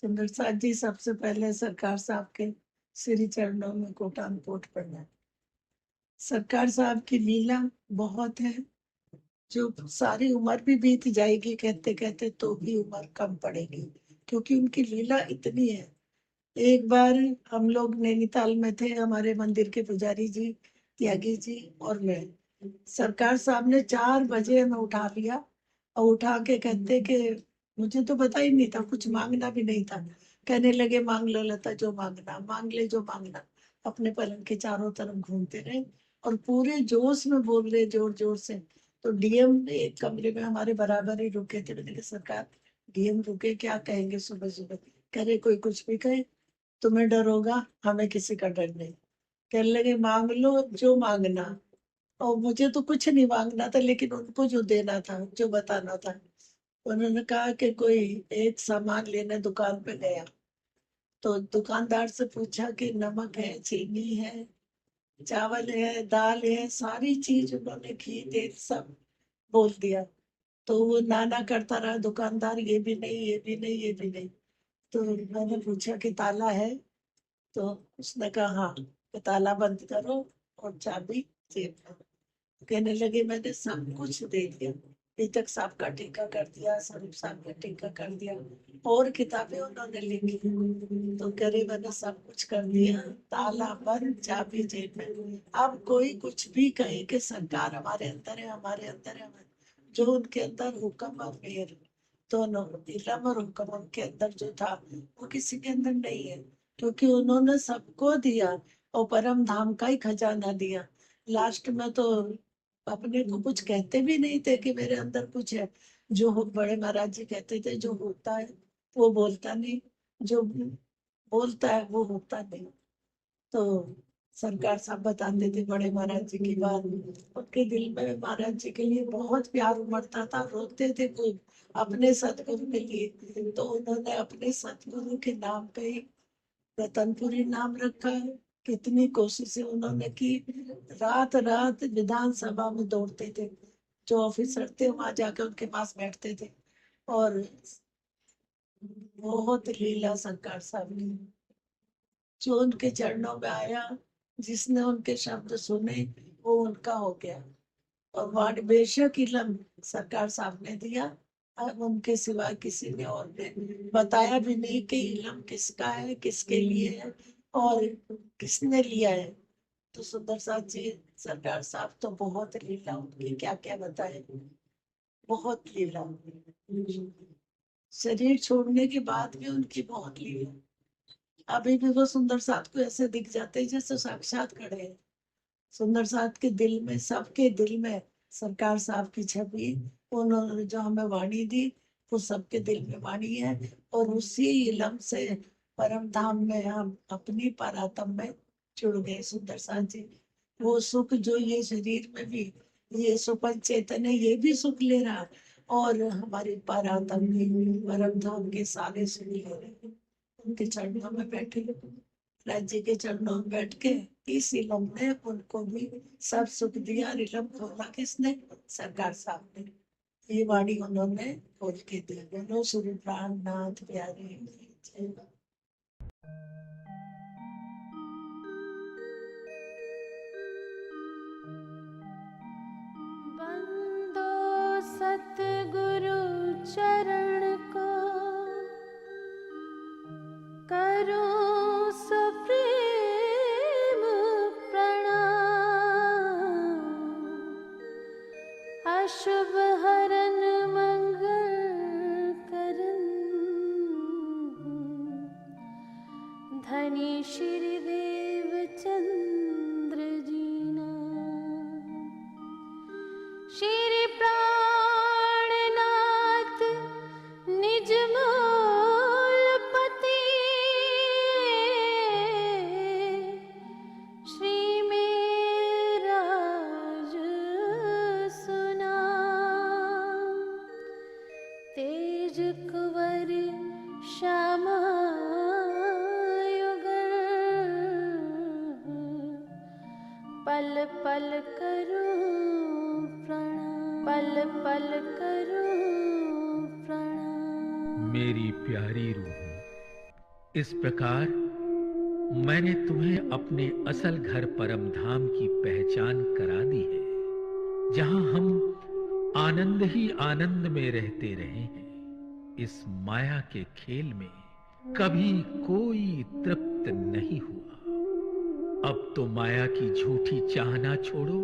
सुंदर साथ जी, सबसे पहले सरकार साहब के श्री चरणों में कोटान कोट पड़ना। सरकार साहब की लीला बहुत है, जो सारी उम्र भी बीत जाएगी कहते कहते तो भी उम्र कम पड़ेगी, क्योंकि उनकी लीला इतनी है। एक बार हम लोग नैनीताल में थे, हमारे मंदिर के पुजारी जी, त्यागी जी और मैं। सरकार साहब ने 4 बजे हमें उठा लिया और उठा के कहते कि मुझे तो पता ही नहीं था, कुछ मांगना भी नहीं था। कहने लगे मांग लो लता, जो मांगना मांग ले, जो मांगना। अपने पलंग के चारों तरफ घूमते रहे और पूरे जोश में बोल रहे, जोर जोर से। तो डीएम एक कमरे में हमारे बराबर ही रुके थे। मैंने कहा सरकार, डीएम रुके, क्या कहेंगे सुबह सुबह? कह रहे कोई कुछ भी कहे, तुम्हें डर होगा, हमें किसी का डर नहीं। कहने लगे मांग लो जो मांगना। और मुझे तो कुछ नहीं मांगना था, लेकिन उनको जो देना था, जो बताना था। उन्होंने कहा कि कोई एक सामान लेने दुकान पे गया, तो दुकानदार से पूछा कि नमक है, चीनी है, चावल है, दाल है, सारी चीज उन्होंने, घी तेल सब बोल दिया। तो वो नाना करता रहा दुकानदार, ये भी नहीं, ये भी नहीं, ये भी नहीं। तो मैंने पूछा कि ताला है? तो उसने कहा हाँ। कि ताला बंद करो और चाबी जेब में। कहने लगे मैंने सब कुछ दे दिया, पीतक साहब का टीका कर दिया, स्वरूप साहब का टीका कर दिया, और किताबें उन्होंने लिखी। तो करे मैंने सब कुछ कर दिया, ताला बंद, चाबी जेब में। अब कोई कुछ भी कहे कि सरकार हमारे अंदर है, हमारे अंदर है, जो उनके अंदर हुक्म और मेहर दोनों, इलम और हुक्म उनके अंदर जो था, वो किसी के अंदर नहीं है। क्योंकि उन्होंने सबको दिया और परम धाम का ही खजाना दिया। लास्ट में तो अपने को कुछ कहते भी नहीं थे कि मेरे अंदर कुछ है। जो बड़े महाराज जी कहते थे, जो होता है वो बोलता नहीं, जो बोलता है वो होता नहीं। तो सरकार साहब बताते थे बड़े महाराज जी की बात। उनके दिल में महाराज जी के लिए बहुत प्यार उमड़ता था, रोते थे खूब अपने सतगुरु के लिए। तो उन्होंने अपने सतगुरु के नाम पे ही रतनपुरी नाम रखा है। कितनी कोशिशें उन्होंने की, रात रात विधानसभा में दौड़ते थे, जो ऑफिसर थे वहां जाकर उनके पास बैठते थे। और बहुत लीला सरकार साहब की, जो उनके चरणों में आया, जिसने उनके शब्द सुने, वो उनका हो गया। और वार्ड बेशक इलम सरकार साहब ने दिया, अब उनके सिवा किसी ने और ने बताया भी नहीं कि इलम किसका है, किसके लिए है और किसने लिया है। तो सुंदर साथ जी, सरकार साहब तो बहुत लीला उनकी, क्या क्या बताए, बहुत लीला। शरीर छोड़ने के बाद भी उनकी बहुत लीला। अभी भी वो सुंदर साथ को ऐसे दिख जाते हैं जैसे साक्षात खड़े हैं। सुंदर साथ के दिल में, सबके दिल में सरकार साहब की छवि, उन्होंने जो हमें वाणी दी, वो सबके दिल में वाणी है। और उसी इलम से परम धाम में हम अपनी परात्म में जुड़ गए। सुंदर साथ जी, वो सुख जो ये शरीर में भी, ये सुपन चेतन है, ये भी सुख ले रहा, और हमारी परात्म में परम धाम के सारे सुख ले रहे हैं। उनके चरणों में बैठे, राज्य के चरणों में बैठ के इस इलम ने उनको भी सब सुख दिया। और इलम खोला किसने? सरकार साहब ने। ये वाणी उन्होंने खोल के दी। बोलो श्री प्राणनाथ प्यारे जय। बंदो सतगुरु चरण को, करो सप्रेम प्रणाम। अशुभ हरन मंगल करन, धनी श्री देव चंद्र जीना। श्री प्राणनाथ निज मूलपति, श्री मेरा सुना। तेज कुंवर श्यामा पल पल करूं प्रणाम, पल पल करूं प्रणाम। मेरी प्यारी रूह, इस प्रकार मैंने तुम्हें अपने असल घर परम धाम की पहचान करा दी है, जहां हम आनंद ही आनंद में रहते रहे हैं। इस माया के खेल में कभी कोई तृप्त नहीं हुआ। अब तो माया की झूठी चाहना छोड़ो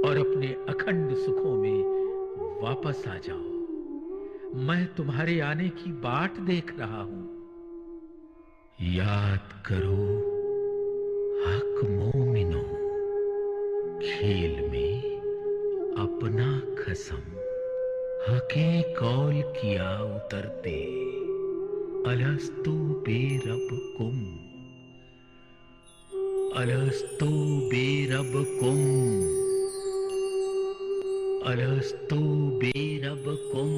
और अपने अखंड सुखों में वापस आ जाओ। मैं तुम्हारे आने की बाट देख रहा हूं। याद करो हक मोमिनो, खेल में अपना खसम, हके कौल किया उतरते, अलस्तु बेरब कुम, अलस्तु बेरब कुम, अलस्तु बेरब कुम।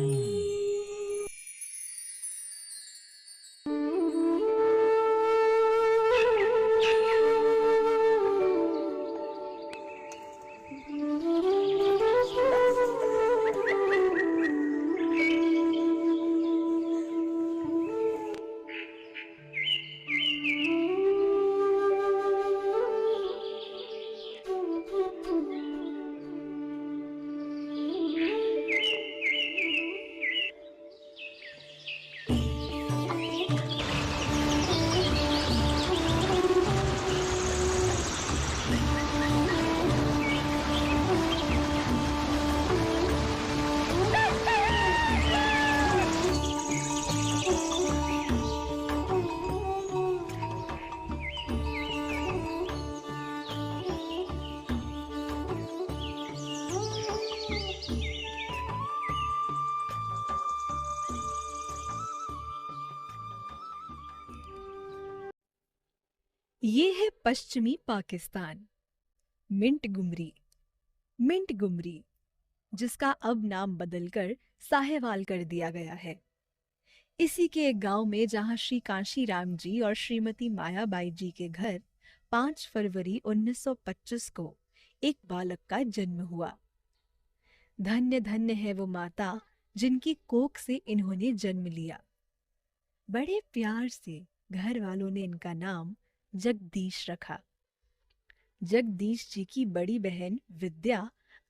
ये है पश्चिमी पाकिस्तान। मिंट गुमरी, जिसका अब नाम बदलकर साहेवाल कर दिया गया है। इसी के एक गांव में जहां श्री कांशी राम जी और श्रीमती मायाबाई जी के घर 5 फरवरी 1925 को एक बालक का जन्म हुआ। धन्य धन्य है वो माता जिनकी कोख से इन्होंने जन्म लिया। बड़े प्यार से घर वालों ने इनका नाम जगदीश रखा। जगदीश जी की बड़ी बहन विद्या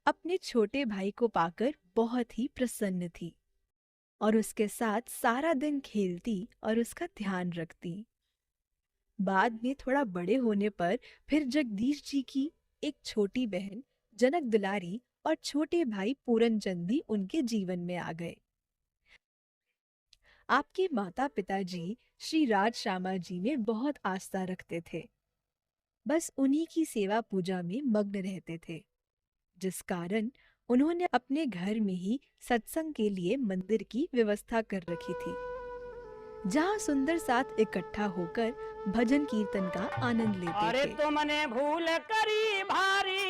अपने छोटे भाई को पाकर बहुत ही प्रसन्न थी और उसके साथ सारा दिन खेलती और उसका ध्यान रखती। बाद में थोड़ा बड़े होने पर फिर जगदीश जी की एक छोटी बहन जनक दुलारी और छोटे भाई पूरनचंद भी उनके जीवन में आ गए। आपके माता पिताजी श्री राज श्यामा जी में बहुत आस्था रखते थे। बस उन्हीं की सेवा पूजा में मग्न रहते थे, जिस कारण उन्होंने अपने घर में ही सत्संग के लिए मंदिर की व्यवस्था कर रखी थी, जहाँ सुंदर साथ इकट्ठा होकर भजन कीर्तन का आनंद लेते अरे थे। तुमने भूल करी भारी,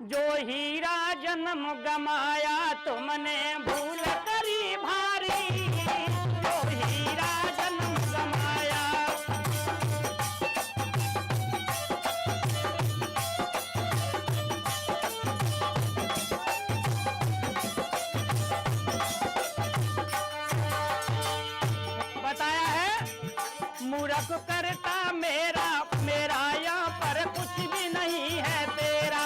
जो हीरा जन्म गमाया तुमने भूल करी भारी, जो हीरा जन्म गमाया। बताया है मूर्ख करता मेरा, मेरा यहाँ पर कुछ भी नहीं है तेरा।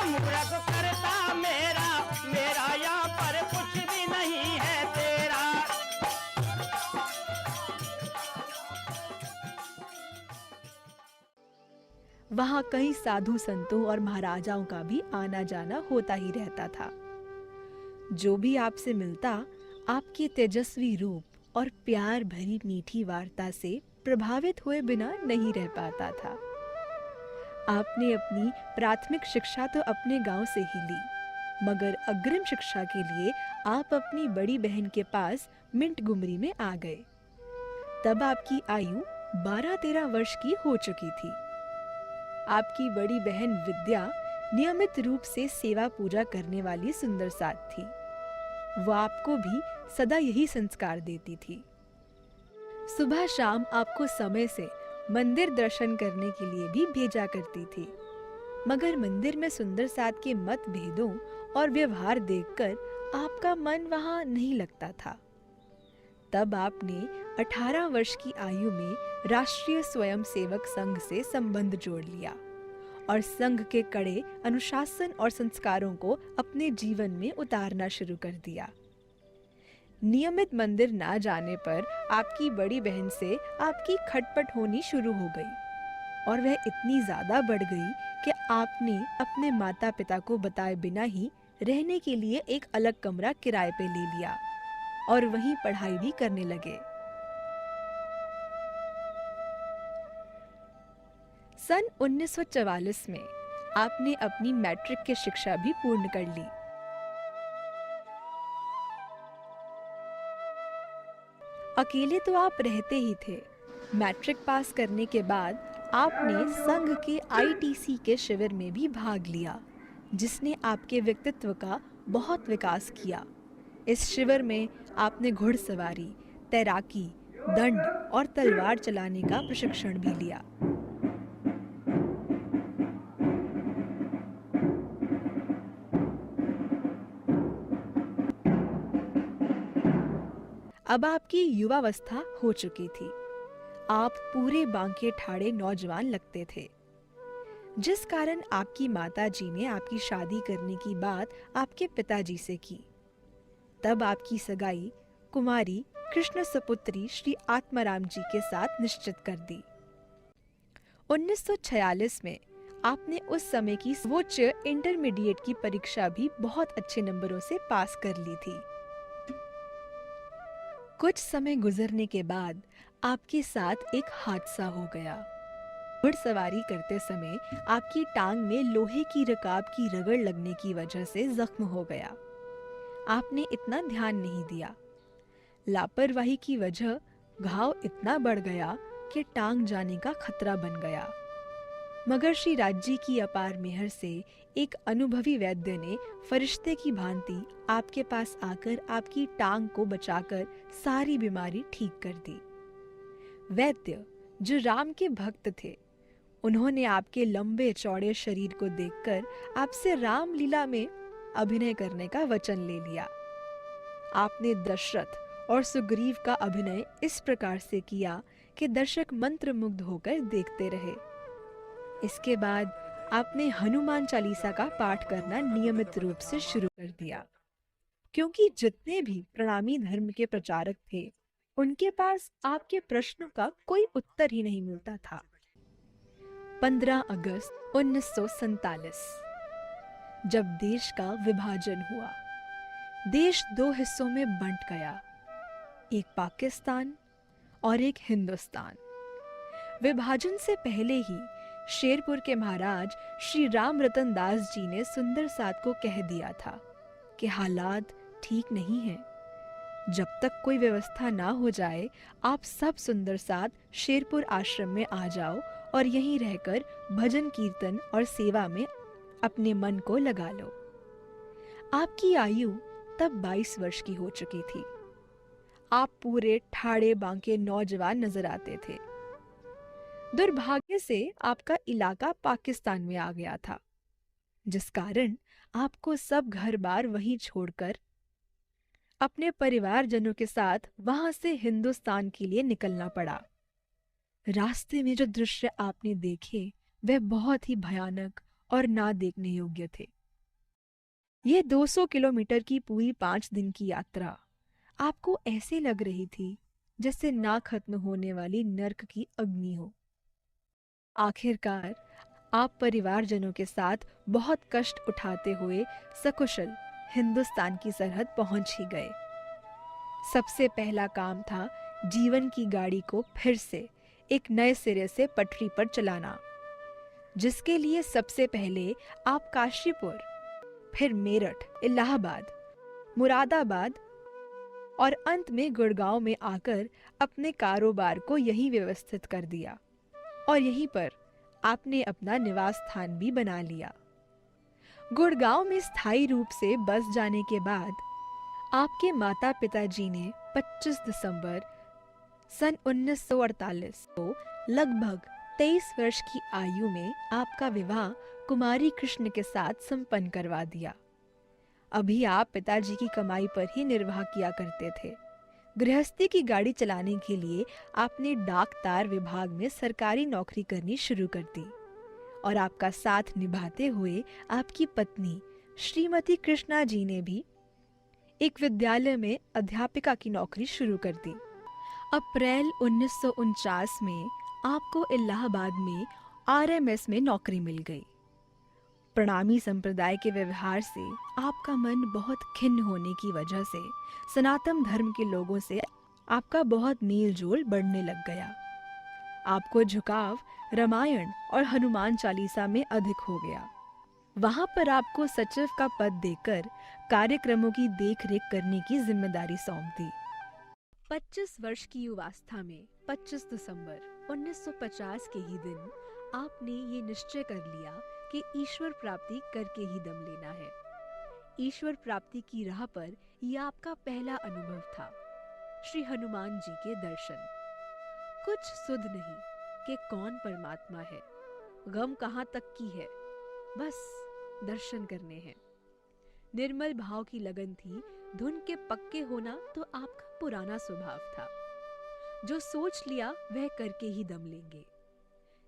मूर्ख करता मेरा, मेरा यहाँ पर कुछ भी नहीं है तेरा। वहाँ कई साधु संतों और महाराजाओं का भी आना जाना होता ही रहता था। जो भी आपसे मिलता, आपके तेजस्वी रूप और प्यार भरी मीठी वार्ता से प्रभावित हुए बिना नहीं रह पाता था। आपने अपनी प्राथमिक शिक्षा तो अपने गांव से ही ली, मगर अग्रिम शिक्षा के लिए आप अपनी बड़ी बहन के पास मिंट गुमरी में आ गए। तब आपकी आयु 12-13 वर्ष की हो चुकी थी। आपकी बड़ी बहन विद्या नियमित रूप से सेवा पूजा करने वाली सुंदर साथ थी। वह आपको भी सदा यही संस्कार देती थी। सुबह शाम आपको समय से मंदिर दर्शन करने के लिए भी भेजा करती थी। मगर मंदिर में सुंदर साथ के मतभेदों और व्यवहार देखकर आपका मन वहां नहीं लगता था। तब आपने 18 वर्ष की आयु में राष्ट्रीय स्वयंसेवक संघ से संबंध जोड़ लिया और संघ के कड़े अनुशासन और संस्कारों को अपने जीवन में उतारना शुरू कर दिया। नियमित मंदिर ना जाने पर आपकी बड़ी बहन से आपकी खटपट होनी शुरू हो गई और वह इतनी ज्यादा बढ़ गई कि आपने अपने माता पिता को बताए बिना ही रहने के लिए एक अलग कमरा किराए पे ले लिया और वहीं पढ़ाई भी करने लगे। सन 1944 में आपने अपनी मैट्रिक की शिक्षा भी पूर्ण कर ली। अकेले तो आप रहते ही थे। मैट्रिक पास करने के बाद आपने संघ के आईटीसी के शिविर में भी भाग लिया, जिसने आपके व्यक्तित्व का बहुत विकास किया। इस शिविर में आपने घुड़सवारी, तैराकी, दंड और तलवार चलाने का प्रशिक्षण भी लिया। अब आपकी युवावस्था हो चुकी थी। आप पूरे बांके ठाड़े नौजवान लगते थे, जिस कारण आपकी माताजी ने आपकी शादी करने की बात आपके पिताजी से की। तब आपकी सगाई कुमारी कृष्ण सपुत्री श्री आत्माराम जी के साथ निश्चित कर दी। 1946 में आपने उस समय की सर्वोच्च इंटरमीडिएट की परीक्षा भी बहुत अच्छे नंबरों से पास कर ली थी। कुछ समय गुजरने के बाद आपके साथ एक हादसा हो गया। घुड़सवारी करते समय आपकी टांग में लोहे की रकाब की रगड़ लगने की वजह से जख्म हो गया। आपने इतना ध्यान नहीं दिया। लापरवाही की वजह घाव इतना बढ़ गया कि टांग जाने का खतरा बन गया। मगर श्री राज्य की अपार मेहर से एक अनुभवी वैद्य ने फरिश्ते की भांति आपके पास आकर आपकी टांग को बचाकर सारी बीमारी ठीक कर दी। वैद्य जो राम के भक्त थे, उन्होंने आपके लंबे चौड़े शरीर को देखकर आपसे रामलीला में अभिनय करने का वचन ले लिया। आपने दशरथ और सुग्रीव का अभिनय इस प्रकार से किया कि दर्शक मंत्रमुग्ध होकर देखते रहे। इसके बाद आपने हनुमान चालीसा का पाठ करना नियमित रूप से शुरू कर दिया, क्योंकि जितने भी प्रणामी धर्म के प्रचारक थे, उनके पास आपके प्रश्नों का कोई उत्तर ही नहीं मिलता था। 15 अगस्त 1947 जब देश का विभाजन हुआ, देश दो हिस्सों में बंट गया, एक पाकिस्तान और एक हिंदुस्तान। विभाजन से पहले ही शेरपुर के महाराज श्री राम रतन दास जी ने सुंदर साथ को कह दिया था कि हालात ठीक नहीं हैं। जब तक कोई व्यवस्था ना हो जाए, आप सब सुंदर साथ शेरपुर आश्रम में आ जाओ और यहीं रहकर भजन कीर्तन और सेवा में अपने मन को लगा लो। आपकी आयु तब 22 वर्ष की हो चुकी थी। आप पूरे ठाड़े बांके नौजवान नजर आते थे। दुर्भाग्य से आपका इलाका पाकिस्तान में आ गया था, जिस कारण आपको सब घर बार वहीं छोड़कर अपने परिवारजनों के साथ वहां से हिंदुस्तान के लिए निकलना पड़ा। रास्ते में जो दृश्य आपने देखे वह बहुत ही भयानक और ना देखने योग्य थे। यह 200 किलोमीटर की पूरी 5 दिन की यात्रा आपको ऐसे लग रही थी जैसे ना खत्म होने वाली नर्क की अग्नि हो। आखिरकार आप परिवारजनों के साथ बहुत कष्ट उठाते हुए सकुशल हिंदुस्तान की सरहद पहुंच ही गए। सबसे पहला काम था जीवन की गाड़ी को फिर से एक नए सिरे से पटरी पर चलाना, जिसके लिए सबसे पहले आप काशीपुर, फिर मेरठ, इलाहाबाद, मुरादाबाद और अंत में गुड़गांव में आकर अपने कारोबार को यहीं व्यवस्थित कर दिया और यहीं पर आपने अपना निवास स्थान भी बना लिया। गुड़गांव में स्थायी रूप से बस जाने के बाद आपके माता पिताजी ने 25 दिसंबर सन 1948 को लगभग 23 वर्ष की आयु में आपका विवाह कुमारी कृष्ण के साथ संपन्न करवा दिया। अभी आप पिताजी की कमाई पर ही निर्वाह किया करते थे। गृहस्थी की गाड़ी चलाने के लिए आपने डाक तार विभाग में सरकारी नौकरी करनी शुरू कर दी और आपका साथ निभाते हुए आपकी पत्नी श्रीमती कृष्णा जी ने भी एक विद्यालय में अध्यापिका की नौकरी शुरू कर दी। अप्रैल 1949 में आपको इलाहाबाद में आरएमएस में नौकरी मिल गई। प्रणामी संप्रदाय के व्यवहार से आपका मन बहुत खिन्न होने की वजह से सनातन धर्म के लोगों से आपका बहुत मेल जोल बढ़ने लग गया। आपको झुकाव रामायण और हनुमान चालीसा में अधिक हो गया। वहां पर आपको सचिव का पद देकर कार्यक्रमों की देखरेख करने की जिम्मेदारी सौंप दी। 25 वर्ष की युवावस्था में 25 दिसंबर 1950 के ही दिन आपने ये निश्चय कर लिया कि ईश्वर प्राप्ति करके ही दम लेना है। ईश्वर प्राप्ति की राह पर यह आपका पहला अनुभव था, श्री हनुमान जी के दर्शन। कुछ सुध नहीं कि कौन परमात्मा है, गम कहाँ तक की है, बस दर्शन करने हैं। निर्मल भाव की लगन थी, धुन के पक्के होना तो आपका पुराना स्वभाव था। जो सोच लिया वह करके ही दम लेंगे।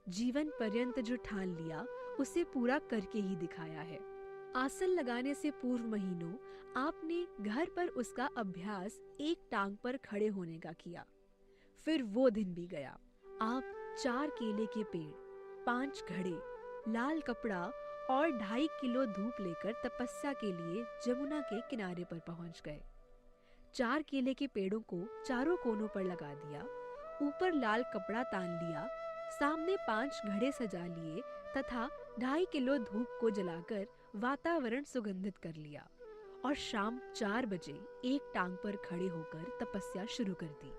जीवन पर्यंत जो ठान लिया उसे पूरा करके ही दिखाया है। आसन लगाने से पूर्व महीनों आपने घर पर उसका अभ्यास एक टांग पर खड़े होने का किया। फिर वो दिन भी गया। आप 4 केले के पेड़, 5 घड़े, लाल कपड़ा और 2.5 किलो धूप लेकर तपस्या के लिए जमुना के किनारे पर पहुंच गए। 4 केले के पेड़ों को चारों कोनों पर लगा दिया, ऊपर लाल कपड़ा तान लिया, सामने 5 घड़े सजा लिए तथा 2.5 किलो धूप को जलाकर वातावरण सुगंधित कर लिया और शाम 4 बजे एक टांग पर खड़े होकर तपस्या शुरू कर दी।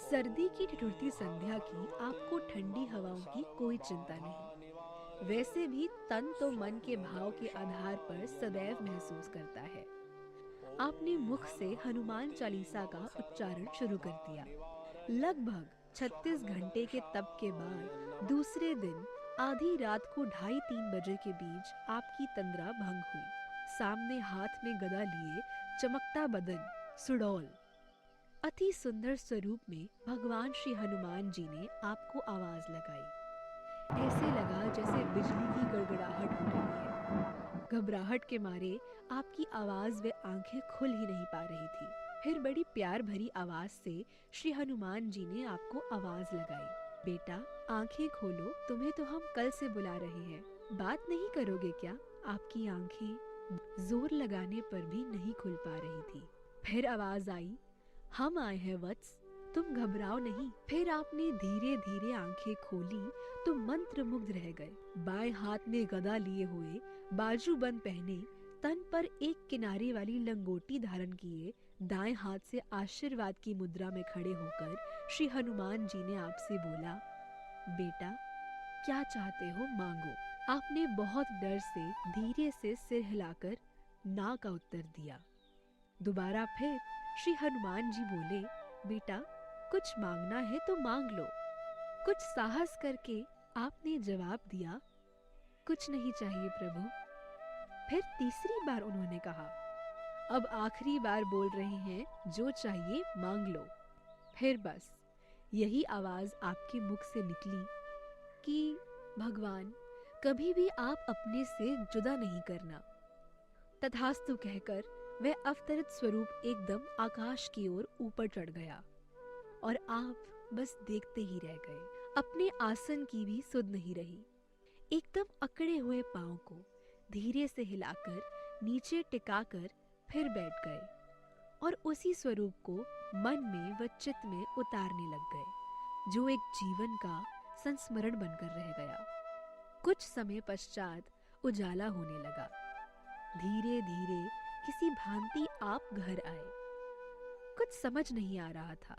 सर्दी की ठिठुरती संध्या की आपको ठंडी हवाओं की कोई चिंता नहीं। वैसे भी तन तो मन के भाव के आधार पर सदैव महसूस करता है। आपने मुख से हनुमान चालीसा का उच्चारण शुरू कर दिया। लगभग 36 घंटे के तप के बाद दूसरे दिन आधी रात को 2:30-3 बजे के बीच आपकी तंद्रा भंग हुई। सामने हाथ में गदा लिए चमकता बदन सुडौल अति सुंदर स्वरूप में भगवान श्री हनुमान जी ने आपको आवाज लगाई। ऐसे लगा जैसे बिजली की गड़गड़ाहट हो रही है। घबराहट के मारे आपकी आवाज व आंखें खुल ही नहीं पा रही थी। फिर बड़ी प्यार भरी आवाज से श्री हनुमान जी ने आपको आवाज लगाई, बेटा आंखें खोलो, तुम्हें तो हम कल से बुला रहे हैं, बात नहीं करोगे क्या? आपकी आंखें जोर लगाने पर भी नहीं खुल पा रही थी। फिर आवाज आई, हम आए हैं वत्स, तुम घबराओ नहीं। फिर आपने धीरे धीरे आंखें खोली तो मंत्र मुग्ध रह गए। बाएं हाथ में गदा लिए हुए, बाजूबंद पहने, तन पर एक किनारे वाली लंगोटी धारण किए, दाएं हाथ से आशीर्वाद की मुद्रा में खड़े होकर श्री हनुमान जी ने आपसे बोला, बेटा क्या चाहते हो मांगो। आपने बहुत डर से धीरे से सिर हिलाकर ना का उत्तर दिया। दोबारा फिर श्री हनुमान जी बोले, बेटा कुछ मांगना है तो मांग लो। कुछ साहस करके आपने जवाब दिया, कुछ नहीं चाहिए प्रभु। फिर तीसरी बार उन्होंने कहा, अब आखिरी बार बोल रहे हैं, जो चाहिए मांग लो। फिर बस यही आवाज आपके मुख से निकली कि भगवान कभी भी आप अपने से जुदा नहीं करना। तथास्तु कहकर वह अवतरित स्वरूप एकदम आकाश की ओर ऊपर चढ़ गया और आप बस देखते ही रह गए। अपने आसन की भी सुध नहीं रही। एकदम अकड़े हुए पांव को धीरे से हिलाकर नीचे टिकाकर फिर बैठ गए और उसी स्वरूप को मन में व चित्त में उतारने लग गए, जो एक जीवन का संस्मरण बनकर रह गया। कुछ समय पश्चात उजाला होने लगा। धीरे धीरे किसी भांति आप घर आए। कुछ समझ नहीं आ रहा था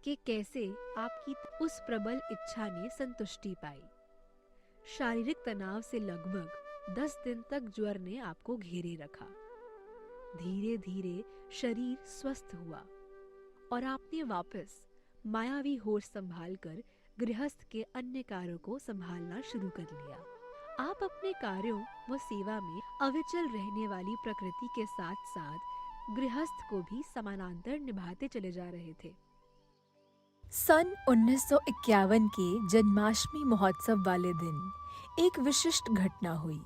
कि कैसे आपकी उस प्रबल इच्छा ने संतुष्टि पाई। शारीरिक तनाव से लगभग 10 दिन तक ज्वर ने आपको घेरे रखा। धीरे धीरे शरीर स्वस्थ हुआ और आपने वापस मायावी होश संभालकर गृहस्थ के अन्य कार्यों को संभालना शुरू कर लिया। आप अपने कार्यों व सेवा में अविचल रहने वाली प्रकृति के साथ साथ गृहस्थ को भी समानांतर निभाते चले जा रहे थे। सन 1951 के जन्माष्टमी महोत्सव वाले दिन एक विशिष्ट घटना हुई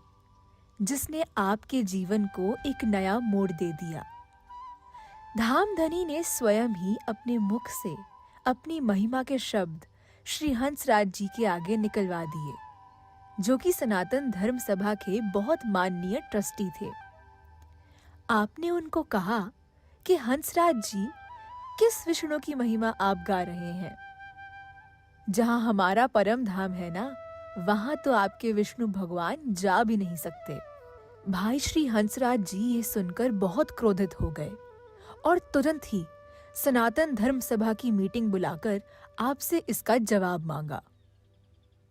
जिसने आपके जीवन को एक नया मोड़ दे दिया। धामधनी ने स्वयं ही अपने मुख से अपनी महिमा के शब्द श्री हंसराज जी के आगे निकलवा दिए, जो कि सनातन धर्म सभा के बहुत माननीय ट्रस्टी थे। आपने उनको कहा कि हंसराज जी, किस विष्णु की महिमा आप गा रहे हैं? जहां हमारा परम धाम है ना, वहां तो आपके विष्णु भगवान जा भी नहीं सकते। भाई श्री हंसराज जी ये सुनकर बहुत क्रोधित हो गए और तुरंत ही सनातन धर्म सभा की मीटिंग बुलाकर आपसे इसका जवाब मांगा।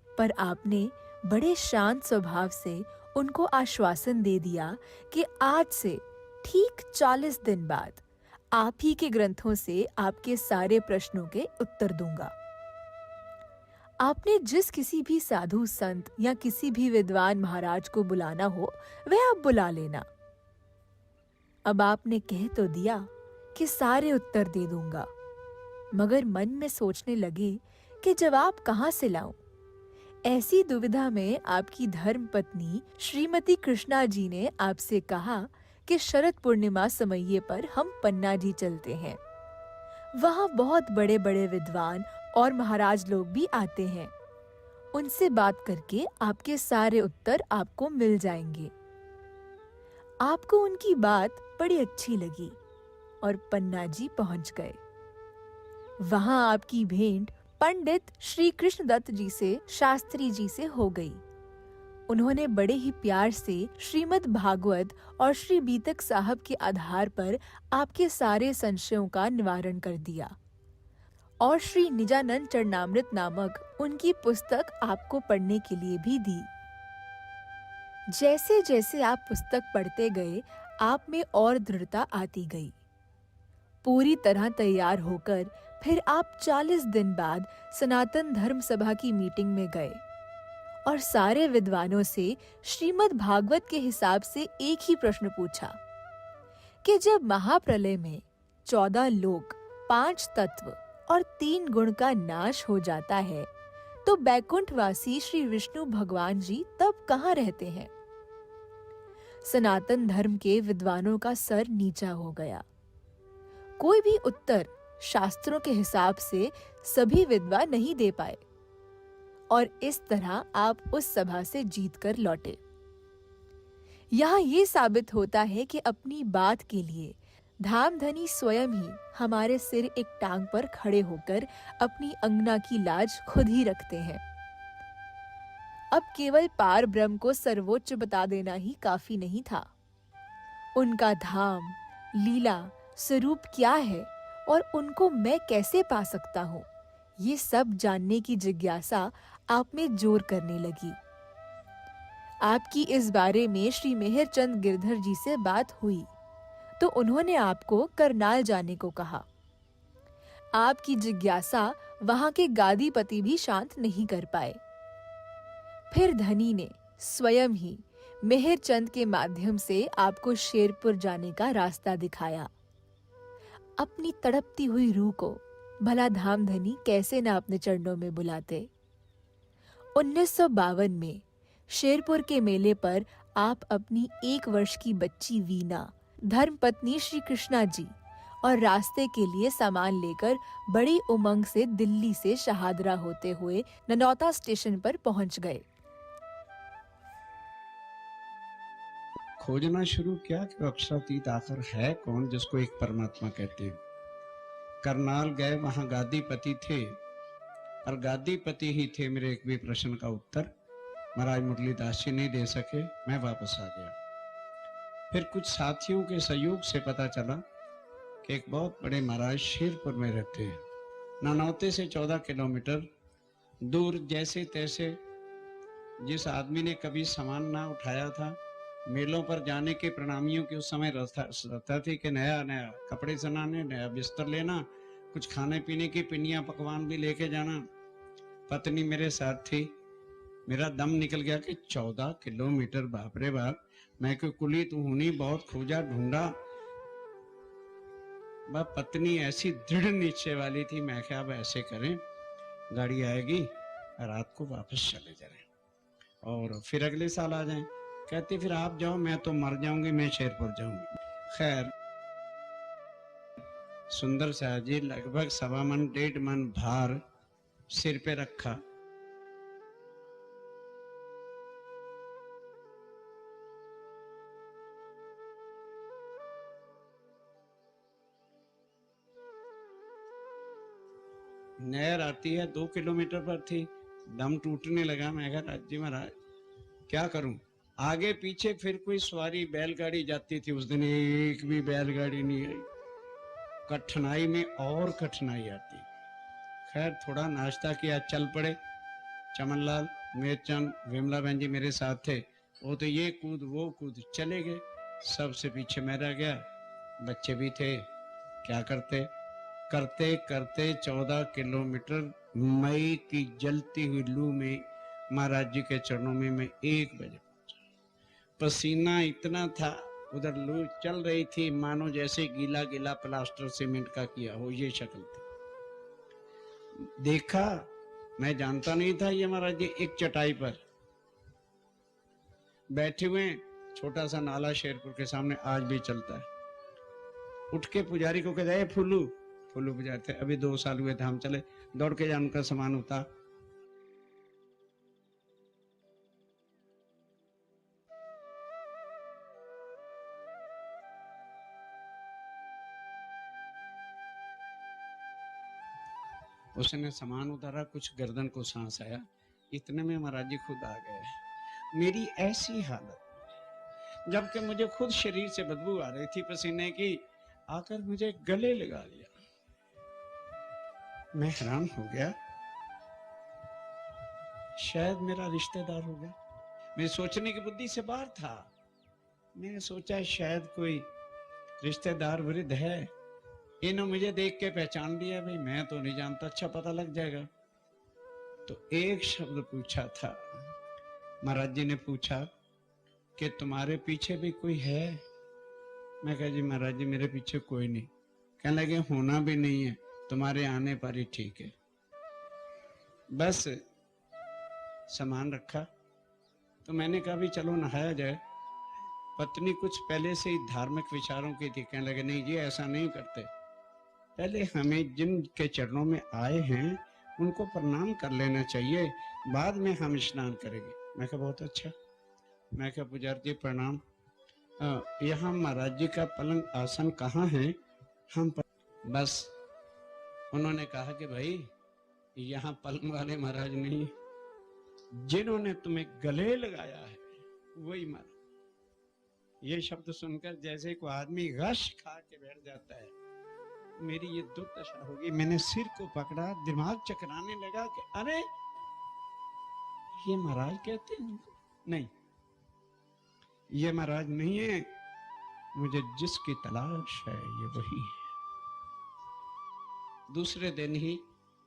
पर आपने बड़े शांत स्वभाव से उनको आश्वासन दे दिया कि आज से ठीक 40 दिन बाद आप ही के ग्रंथों से आपके सारे प्रश्नों के उत्तर दूंगा। आपने जिस किसी भी साधु संत या किसी भी विद्वान महाराज को बुलाना हो वह आप बुला लेना। अब आपने कह तो दिया कि सारे उत्तर दे दूंगा, मगर मन में सोचने लगे कि जवाब कहाँ से लाऊं। ऐसी दुविधा में आपकी धर्म पत्नी श्रीमती कृष्णा जी ने आपसे कहा कि शरद पूर्णिमा समये पर हम पन्ना जी चलते हैं। वहाँ बहुत बड़े बड़े विद्वान और महाराज लोग भी आते हैं। उनसे बात करके आपके सारे उत्तर आपको मिल जाएंगे। आपको उनकी बात बड़ी अच्छी लगी और पन्ना जी पहुंच गए। वहां आपकी भेंट पंडित श्री कृष्णदत्त जी से शास्त्री जी से हो गई। उन्होंने बड़े ही प्यार से श्रीमद् भागवत और श्री बीतक साहब के आधार पर आपके सारे संशयों का निवारण कर दिया और श्री निजानंद चरणामृत नामक उनकी पुस्तक आपको पढ़ने के लिए भी दी। जैसे जैसे आप पुस्तक पढ़ते गए, आप में और दृढ़ता आती गई। पूरी तरह तैयार होकर फिर आप 40 दिन बाद सनातन धर्म सभा की मीटिंग में गए और सारे विद्वानों से श्रीमद् भागवत के हिसाब से एक ही प्रश्न पूछा कि जब महाप्रलय में 14 लोक, 5 तत्व और 3 गुण का नाश हो जाता है तो बैकुंठवासी श्री विष्णु भगवान जी तब कहाँ रहते हैं? सनातन धर्म के विद्वानों का सर नीचा हो गया। कोई भी उत्तर शास्त्रों के हिसाब से सभी विद्वान नहीं दे पाए और इस तरह आप उस सभा से जीत कर लौटे। यहाँ ये साबित होता है कि अपनी बात के लिए धामधनी स्वयं ही हमारे सिर एक टांग पर खड़े होकर अपनी अंगना की लाज खुद ही रखते हैं। अब केवल पार ब्रह्म को सर्वोच्च बता देना ही काफी नहीं था। उनका धाम, लीला, स्वरूप क्या है और उनको मैं कैसे पा सकता हूँ, ये सब जानने की जिज्ञासा आप में जोर करने लगी। आपकी इस बारे में श्री मेहरचंद गिरधर जी से बात हुई तो उन्होंने आपको करनाल जाने को कहा। आपकी जिज्ञासा वहां के गादीपति भी शांत नहीं कर पाए। फिर धनी ने स्वयं ही मेहरचंद के माध्यम से आपको शेरपुर जाने का रास्ता दिखाया। अपनी तड़पती हुई रूह को भला धामधनी कैसे न अपने चरणों में बुलाते। 1952 में शेरपुर के मेले पर आप अपनी 1 वर्ष की बच्ची वीना, धर्मपत्नी श्री कृष्णा जी और रास्ते के लिए सामान लेकर बड़ी उमंग से दिल्ली से शहादरा होते हुए ननौता स्टेशन पर पहुंच गए। खोजना शुरू किया कि अक्षरातीत आखिर है कौन जिसको एक परमात्मा कहते हैं। करनाल गए, वहां गादीपति थे और गादीपति ही थे। मेरे एक भी प्रश्न का उत्तर महाराज मुरलीदास जी नहीं दे सके, मैं वापस आ गया। फिर कुछ साथियों के सहयोग से पता चला कि एक बहुत बड़े महाराज शेरपुर में रहते हैं, ननौते से 14 किलोमीटर दूर। जैसे तैसे जिस आदमी ने कभी सामान ना उठाया था, मेलों पर जाने के प्रणामियों के उस समय रहता थी कि नया नया कपड़े सनाने, नया बिस्तर लेना, कुछ खाने पीने की पिनिया पकवान भी लेके जाना। पत्नी मेरे साथ थी, मेरा दम निकल गया कि 14 किलोमीटर, बाप रे बाप। मैं कि कुली तू हुनी बहुत खोजा ढूंढा। वह पत्नी ऐसी दृढ़ निश्चय वाली थी। मैं क्या अब ऐसे करें, गाड़ी आएगी, रात को वापस चले जाएं और फिर अगले साल आ जाएं। कहती फिर आप जाओ, मैं तो मर जाऊंगी, मैं शेरपुर जाऊंगी। खैर सुंदर शाह जी लगभग 1.25 मन 1.5 मन भार सिर पे रखा। नहर आती है, 2 किलोमीटर पर थी। दम टूटने लगा। मैं कहा राजी महाराज क्या करूं। आगे पीछे फिर कोई सवारी बैलगाड़ी जाती थी, उस दिन एक भी बैलगाड़ी नहीं आई। कठिनाई में और कठिनाई आती। खैर थोड़ा नाश्ता किया, चल पड़े। चमनलाल, मेरचंद, विमला बहन जी मेरे साथ थे। वो तो ये कूद वो कूद चले गए, सबसे पीछे मैं रह गया। बच्चे भी थे, क्या करते करते करते 14 किलोमीटर मई की जलती हुई लू में महाराज जी के चरणों में मैं 1 बजे पहुंचा। पसीना इतना था, उधर लू चल रही थी मानो जैसे गीला गीला प्लास्टर सीमेंट का किया हो, ये शक्ल थी। देखा, मैं जानता नहीं था ये महाराज जी एक चटाई पर बैठे हुए। छोटा सा नाला शेरपुर के सामने आज भी चलता है। उठ के पुजारी को कहता है फुल्लू, फुल्लू पुजारी थे, अभी 2 साल हुए थे, हम चले, दौड़ के जान का सामान होता। उसने सामान उतारा, कुछ गर्दन को सांस आया, इतने में महाराज जी खुद आ गए। मेरी ऐसी हालत, जबकि मुझे खुद शरीर से बदबू आ रही थी पसीने की, आकर मुझे गले लगा लिया। मैं हैरान हो गया, शायद मेरा रिश्तेदार हो गया। मेरे सोचने की बुद्धि से बाहर था। मैंने सोचा शायद कोई रिश्तेदार वृद्ध है, इन्होंने मुझे देख के पहचान लिया, भाई मैं तो नहीं जानता, अच्छा पता लग जाएगा। तो एक शब्द पूछा था। महाराज जी ने पूछा कि तुम्हारे पीछे भी कोई है? मैं कहा जी महाराज जी मेरे पीछे कोई नहीं। कहने लगे होना भी नहीं है, तुम्हारे आने पर ही ठीक है। बस सामान रखा तो मैंने कहा भी चलो नहाया जाए। पत्नी कुछ पहले से ही धार्मिक विचारों की थी। कहने लगे नहीं जी ऐसा नहीं करते, पहले हमें जिन के चरणों में आए हैं उनको प्रणाम कर लेना चाहिए, बाद में हम स्नान करेंगे। मैं कहा बहुत अच्छा। मैं कहा पुजारी जी प्रणाम, यहाँ महाराज जी का पलंग आसन कहाँ है? बस उन्होंने कहा कि भाई यहाँ पलंग वाले महाराज नहीं, जिन्होंने तुम्हें गले लगाया है वही महाराज। ये शब्द सुनकर जैसे कोई आदमी गश खा के बैठ जाता है, मेरी ये दुर्दशा होगी। मैंने सिर को पकड़ा, दिमाग चकराने लगा कि अरे ये महाराज कहते हैं नहीं, ये महाराज नहीं है, मुझे जिसकी तलाश है ये वही है। दूसरे दिन ही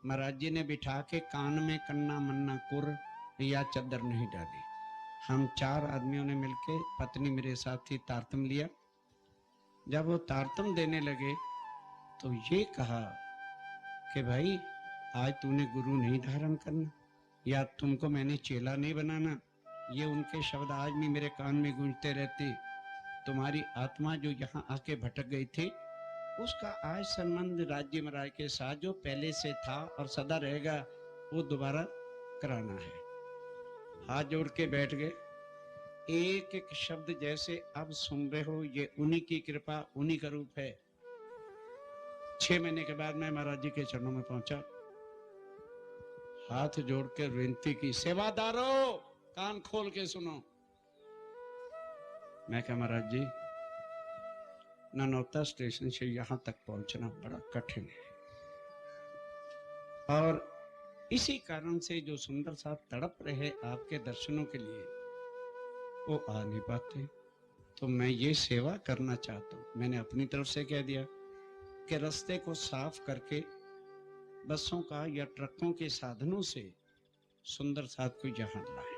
महाराज जी ने बिठा के कान में कन्ना मन्ना कुर या चद्दर नहीं डाली। हम 4 आदमियों ने मिलके, पत्नी मेरे साथ ही, तारतम लिया। जब वो तारतम देने लगे तो ये कहा कि भाई आज तूने गुरु नहीं धारण करना, या तुमको मैंने चेला नहीं बनाना। ये उनके शब्द आज भी मेरे कान में गूंजते रहते। तुम्हारी आत्मा जो यहाँ आके भटक गई थी, उसका आज संबंध राज्य महाराज के साथ जो पहले से था और सदा रहेगा, वो दोबारा कराना है। हाथ जोड़ के बैठ गए। एक एक शब्द जैसे अब सुन रहे हो, ये उन्हीं की कृपा, उन्हीं का रूप है। 6 महीने के बाद मैं महाराज जी के चरणों में पहुंचा, हाथ जोड़ के विनती की, सेवादारों कान खोल के सुनो। मैं कहा महाराज जी ननौता स्टेशन से यहां तक पहुंचना बड़ा कठिन है, और इसी कारण से जो सुंदर साहब तड़प रहे आपके दर्शनों के लिए, वो आ नहीं पाते। तो मैं ये सेवा करना चाहता हूं। मैंने अपनी तरफ से कह दिया कि रास्ते को साफ करके बसों का या ट्रकों के साधनों से सुंदर साथ को यहाँ लाए।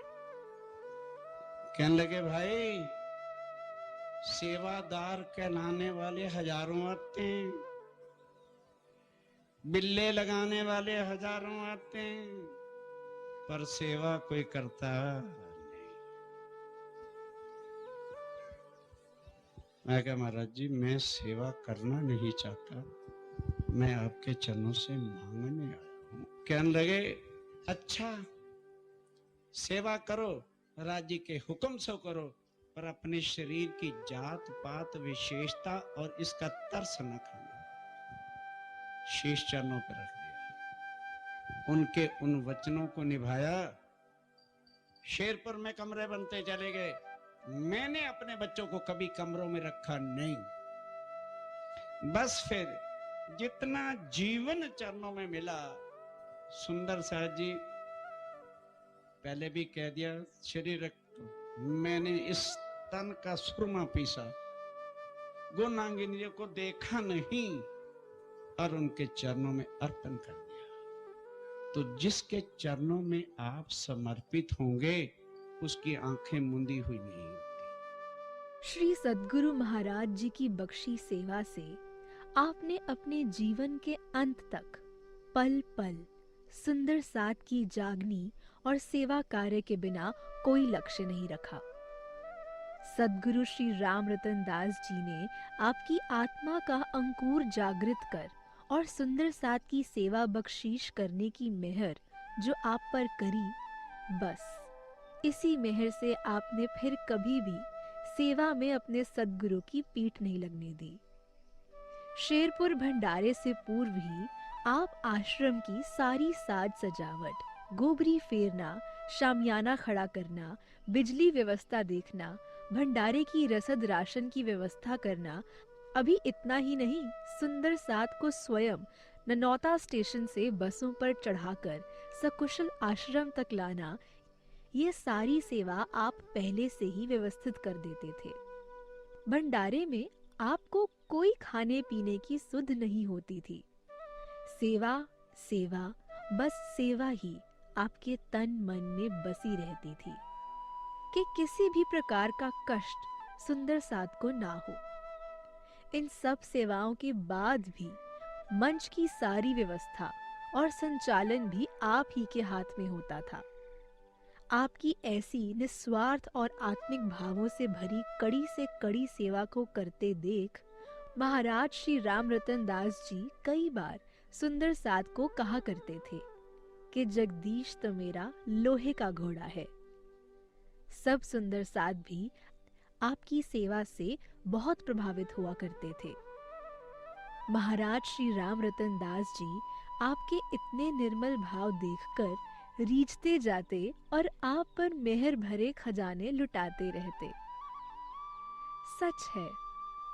कहने लगे भाई सेवादार कहलाने वाले हजारों आते हैं, बिल्ले लगाने वाले हजारों आते हैं, पर सेवा कोई करता नहीं। मैं कहा महाराज जी मैं सेवा करना नहीं चाहता, मैं आपके चरणों से मांगने आया हूं। कहने लगे अच्छा सेवा करो, राज्य के हुक्म से करो, पर अपने शरीर की जात पात विशेषता और इसका तरस न खाना। शीश चरणों पर रख दिया, उनके उन वचनों को निभाया। शेरपुर में कमरे बनते चले गए। मैंने अपने बच्चों को कभी कमरों में रखा नहीं, बस फिर जितना जीवन चरणों में मिला। सुंदर साथ जी पहले भी कह दिया शरीर रख दो। मैंने इस तन का सुरमा पीसा, गोनांगिनियों को देखा नहीं और उनके चरणों में अर्पण कर दिया। तो जिसके चरणों में आप समर्पित होंगे उसकी आंखें मुंदी हुई नहीं होती। श्री सद्गुरु महाराज जी की बख्शी सेवा से आपने अपने जीवन के अंत तक पल पल सुंदर साथ की जागनी और सेवा कार्य के बिना कोई लक्ष्य नहीं रखा। सद्गुरु श्री राम रतन दास जी ने आपकी आत्मा का अंकुर जागृत कर और सुंदर साथ की सेवा बख्शीश करने की मेहर जो आप पर करी, बस इसी मेहर से आपने फिर कभी भी सेवा में अपने सद्गुरु की पीठ नहीं लगने दी। शेरपुर भंडारे से पूर्व ही आप आश्रम की सारी साज सजावट, गोबरी फेरना, शामियाना खड़ा करना, बिजली व्यवस्था देखना, भंडारे की रसद राशन की व्यवस्था करना, अभी इतना ही नहीं, सुंदर साथ को स्वयं ननौता स्टेशन से बसों पर चढ़ाकर सकुशल आश्रम तक लाना, ये सारी सेवा आप पहले से ही व्यवस्थित कर देते थे। भंडारे में आपको कोई खाने पीने की सुध नहीं होती थी। सेवा सेवा बस सेवा ही आपके तन मन में बसी रहती थी कि किसी भी प्रकार का कष्ट सुंदर साथ को ना हो। इन सब सेवाओं के बाद भी मंच की सारी व्यवस्था और संचालन भी आप ही के हाथ में होता था। आपकी ऐसी निस्वार्थ और आत्मिक भावों से भरी कड़ी से कड़ी सेवा को करते देख महाराज श्री राम रतन दास जी कई बार सुंदर साथ को कहा करते थे कि जगदीश तो मेरा लोहे का घोड़ा है। सब सुंदर साथ भी आपकी सेवा से बहुत प्रभावित हुआ करते थे। महाराज श्री राम रतन दास जी आपके इतने निर्मल भाव देखकर रीझते जाते और आप पर मेहर भरे खजाने लुटाते रहते। सच है,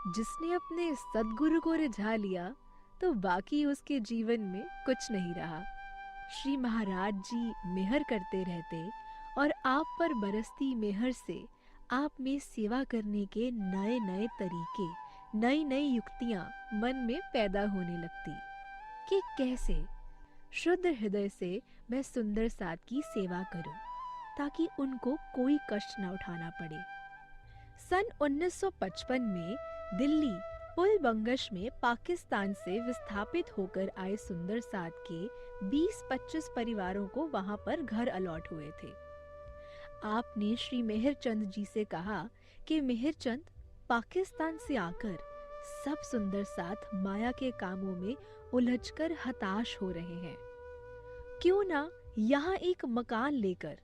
जिसने अपने सद्गुरु को रिझा लिया तो बाकी उसके जीवन में कुछ नहीं रहा। श्री महाराज जी मेहर करते रहते और आप पर बरसती मेहर से आप में सेवा करने के नए नए तरीके, नई नई युक्तियां मन में पैदा होने लगती कि कैसे शुद्ध हृदय से मैं सुंदर साथ की सेवा करूं ताकि उनको कोई कष्ट न उठाना पड़े। सन 1955 में दिल्ली पुल बंगश में पाकिस्तान से विस्थापित होकर आए सुंदर साथ के 20-25 परिवारों को वहां पर घर अलॉट हुए थे। आपने श्री मेहरचंद जी से कहा कि मेहरचंद पाकिस्तान से आकर सब सुंदर साथ माया के कामों में उलझकर हताश हो रहे हैं, क्यों ना यहाँ एक मकान लेकर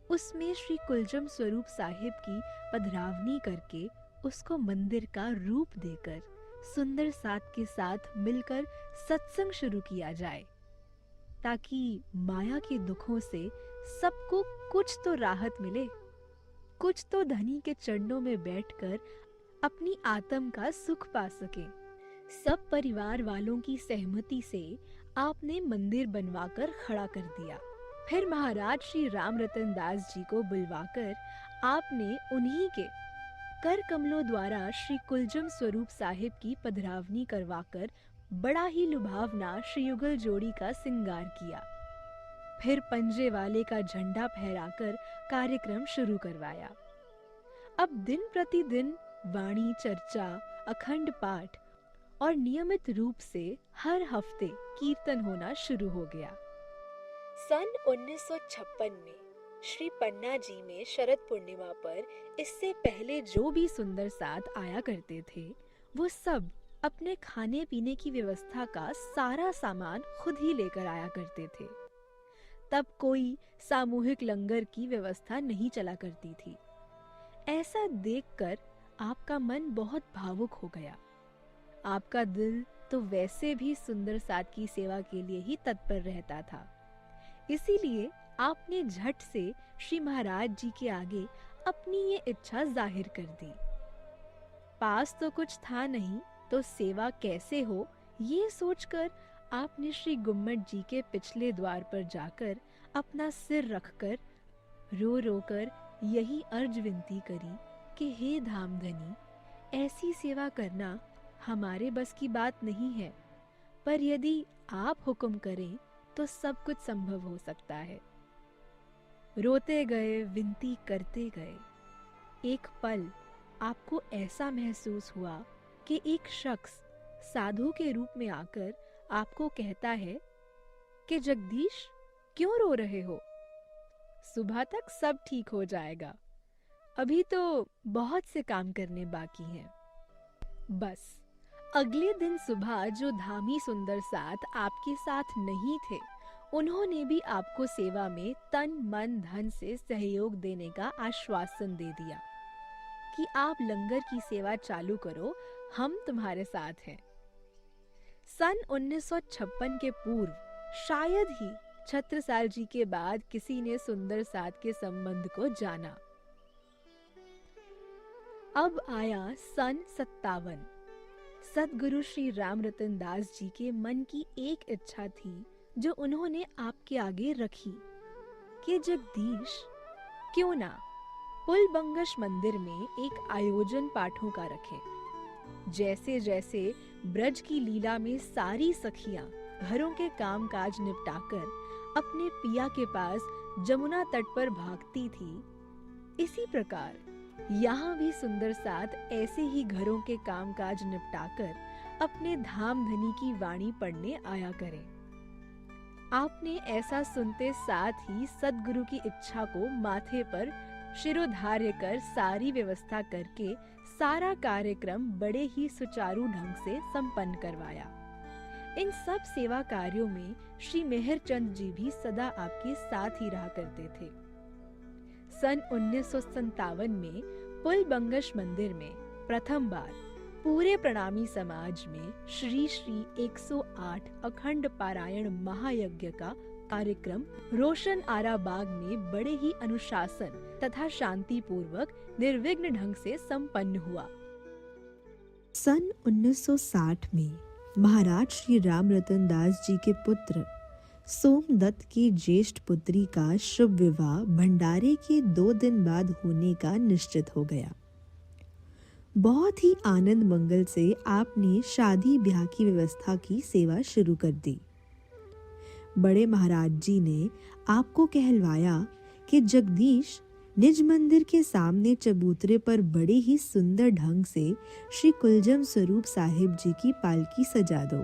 उसमें श्री कुलजम स्वरूप साहिब की पधरावनी करके उसको मंदिर का रूप देकर सुंदर साथ के साथ मिलकर सत्संग शुरू किया जाए, ताकि माया के दुखों से सबको कुछ तो राहत मिले, कुछ तो धनी के चरणों में बैठकर अपनी आत्म का सुख पा सके। सब परिवार वालों की सहमति से आपने मंदिर बनवाकर खड़ा कर दिया। फिर महाराज श्री राम रतन दास जी को बुलवाकर आपने उन्हीं के कर कमलों द्वारा श्री कुलजम स्वरूप साहिब की पधरावनी करवाकर बड़ा ही लुभावना श्री युगल जोड़ी का सिंगार किया। फिर पंजे वाले का झंडा फहराकर कार्यक्रम शुरू करवाया। अब दिन प्रतिदिन वाणी, चर्चा, अखंड पाठ और नियमित रूप से हर हफ्ते कीर्तन होना शुरू हो गया। सन 1956 में श्री पन्ना जी में शरद पूर्णिमा पर इससे पहले जो भी सुंदर साथ आया करते थे, वो सब अपने खाने पीने की व्यवस्था का सारा सामान खुद ही लेकर आया करते थे। तब कोई सामूहिक लंगर की व्यवस्था नहीं चला करती थी। ऐसा देखकर आपका मन बहुत भावुक हो गया। आपका दिल तो वैसे भी सुंदर साथ की सेवा के लिए ही तत्पर रहता था। इसीलिए आपने झट से श्री महाराज जी के आगे अपनी ये इच्छा जाहिर कर दी। पास तो कुछ था नहीं, तो सेवा कैसे हो, ये सोचकर आपने श्री गुम्मट जी के पिछले द्वार पर जाकर अपना सिर रखकर रो रो कर यही अर्ज विनती करी कि हे धामधनी, ऐसी सेवा करना हमारे बस की बात नहीं है, पर यदि आप हुक्म करें तो सब कुछ संभव हो सकता है। रोते गए, विनती करते गए। एक पल आपको ऐसा महसूस हुआ कि एक शख्स साधु के रूप में आकर आपको कहता है कि जगदीश, क्यों रो रहे हो? सुबह तक सब ठीक हो जाएगा, अभी तो बहुत से काम करने बाकी हैं। बस अगले दिन सुबह जो धामी सुंदर साथ आपके साथ नहीं थे, उन्होंने भी आपको सेवा में तन मन धन से सहयोग देने का आश्वासन दे दिया कि आप लंगर की सेवा चालू करो, हम तुम्हारे साथ हैं। सन 1956 के पूर्व शायद ही छत्रसाल जी के बाद किसी ने सुंदर साथ के संबंध को जाना। अब आया सन 57। सद्गुरु श्री रामरतन दास जी के मन की एक इच्छा थी जो उन्होंने आपके आगे रखी कि जगदीश, क्यों ना पुलबंगश मंदिर में एक आयोजन पाठों का रखें। जैसे जैसे ब्रज की लीला में सारी सखियां घरों के काम काज निपटाकर अपने पिया के पास जमुना तट पर भागती थी, इसी प्रकार यहाँ भी सुंदर साथ ऐसे ही घरों के काम काज निपटाकर अपने धामधनी की वाणी पढ़ने आया करें। आपने ऐसा सुनते साथ ही सद्गुरु की इच्छा को माथे पर शिरोधार्य कर सारी व्यवस्था करके सारा कार्यक्रम बड़े ही सुचारू ढंग से संपन्न करवाया। इन सब सेवा कार्यों में श्री मेहरचंद जी भी सदा आपके साथ ही रहा करते थे। सन 1957 में पुलबंगश मंदिर में प्रथम बार पूरे प्रणामी समाज में श्री श्री 108 अखंड पारायण महायज्ञ का कार्यक्रम रोशन आरा बाग में बड़े ही अनुशासन तथा शांति पूर्वक निर्विघ्न ढंग से संपन्न हुआ। सन 1960 में महाराज श्री रामरतन दास जी के पुत्र सोमदत्त की ज्येष्ठ पुत्री का शुभ विवाह भंडारे के 2 दिन बाद होने का निश्चित हो गया। बहुत ही आनंद मंगल से आपने शादी ब्याह की व्यवस्था की सेवा शुरू कर दी। बड़े महाराज जी ने आपको कहलवाया कि जगदीश, निज मंदिर के सामने चबूतरे पर बड़े ही सुंदर ढंग से श्री कुलजम स्वरूप साहिब जी की पालकी सजा दो।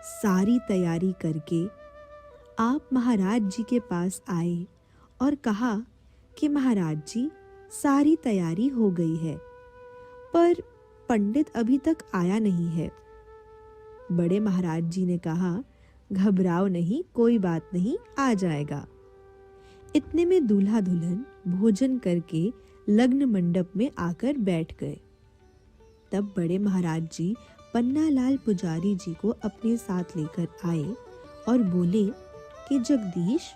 सारी तैयारी करके आप महाराज जी के पास आए और कहा कि महाराज जी, सारी तैयारी हो गई है, पर पंडित अभी तक आया नहीं है। बड़े महाराज जी ने कहा, घबराओ नहीं, कोई बात नहीं, आ जाएगा। इतने में दूल्हा दुल्हन भोजन करके लग्न मंडप में आकर बैठ गए। तब बड़े महाराज जी पन्नालाल पुजारी जी को अपने साथ लेकर आए और बोले कि जगदीश,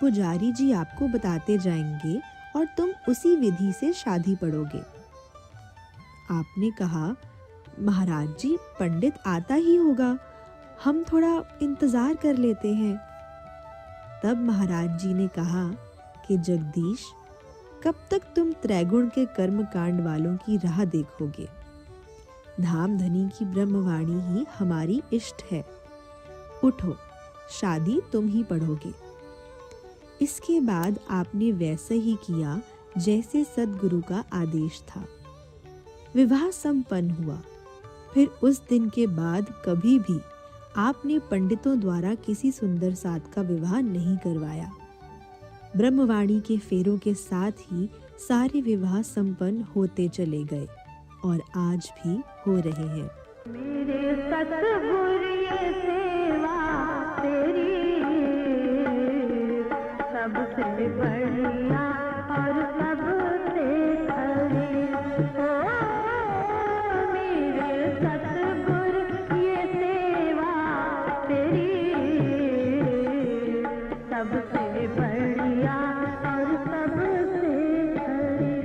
पुजारी जी आपको बताते जाएंगे और तुम उसी विधि से शादी पढ़ोगे। आपने कहा, महाराज जी, पंडित आता ही होगा, हम थोड़ा इंतजार कर लेते हैं। तब महाराज जी ने कहा कि जगदीश, कब तक तुम त्रैगुण के कर्म कांड वालों की राह देखोगे? धामधनी की ब्रह्मवाणी ही हमारी इष्ट है। उठो, शादी तुम ही पढ़ोगे। इसके बाद आपने वैसा ही किया जैसे सद्गुरु का आदेश था। विवाह संपन्न हुआ। फिर उस दिन के बाद कभी भी आपने पंडितों द्वारा किसी सुंदर साध का विवाह नहीं करवाया। ब्रह्मवाणी के फेरों के साथ ही सारे विवाह संपन्न होते चले गए और आज भी हो रहे हैं। मेरे सतगुरु ये सेवा तेरी सबसे बढ़िया और सबसे खरी। ओ मेरे सतगुरु ये सेवा तेरी सबसे बढ़िया और सबसे खरी।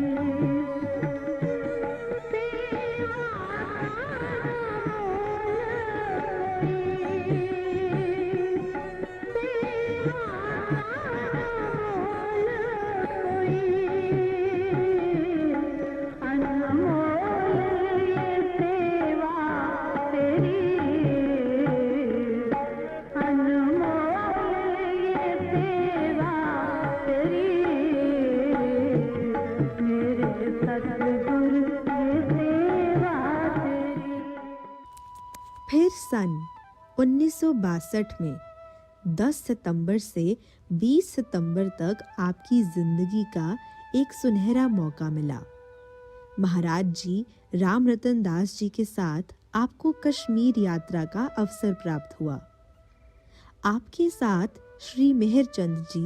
फिर सन 1962 में 10 सितंबर से 20 सितंबर तक आपकी जिंदगी का एक सुनहरा मौका मिला। महाराज जी राम रतन दास जी के साथ आपको कश्मीर यात्रा का अवसर प्राप्त हुआ। आपके साथ श्री मेहरचंद जी,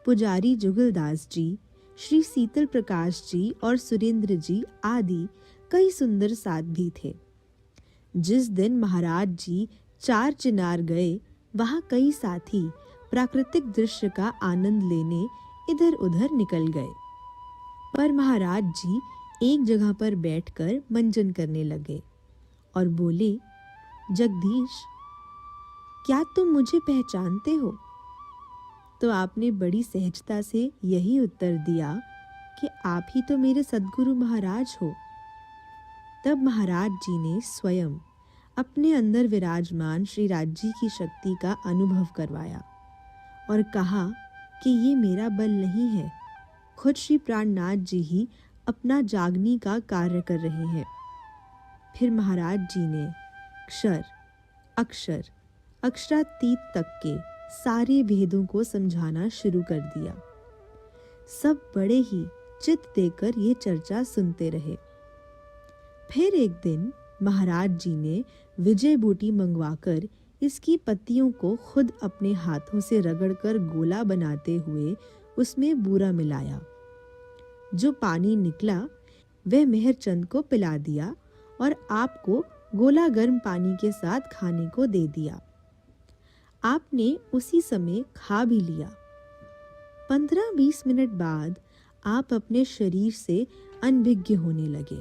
पुजारी जुगलदास जी, श्री शीतल प्रकाश जी और सुरेंद्र जी आदि कई सुंदर साथ भी थे। जिस दिन महाराज जी चार चिनार गए, वहां कई साथी प्राकृतिक दृश्य का आनंद लेने इधर उधर निकल गए, पर महाराज जी एक जगह पर बैठकर मंजन करने लगे और बोले, जगदीश, क्या तुम मुझे पहचानते हो? तो आपने बड़ी सहजता से यही उत्तर दिया कि आप ही तो मेरे सद्गुरु महाराज हो। तब महाराज जी ने स्वयं अपने अंदर विराजमान श्री राज जी की शक्ति का अनुभव करवाया और कहा कि ये मेरा बल नहीं है, खुद श्री प्राणनाथ जी ही अपना जागनी का कार्य कर रहे हैं। फिर महाराज जी ने क्षर, अक्षर, अक्षरातीत तक के सारे भेदों को समझाना शुरू कर दिया। सब बड़े ही चित्त देकर ये चर्चा सुनते रहे। फिर एक दिन महाराज जी ने विजय बूटी मंगवाकर इसकी पत्तियों को खुद अपने हाथों से रगड़कर गोला बनाते हुए उसमें बूरा मिलाया। जो पानी निकला वह मेहरचंद को पिला दिया और आपको गोला गर्म पानी के साथ खाने को दे दिया। आपने उसी समय खा भी लिया। 15-20 मिनट बाद आप अपने शरीर से अनभिज्ञ होने लगे।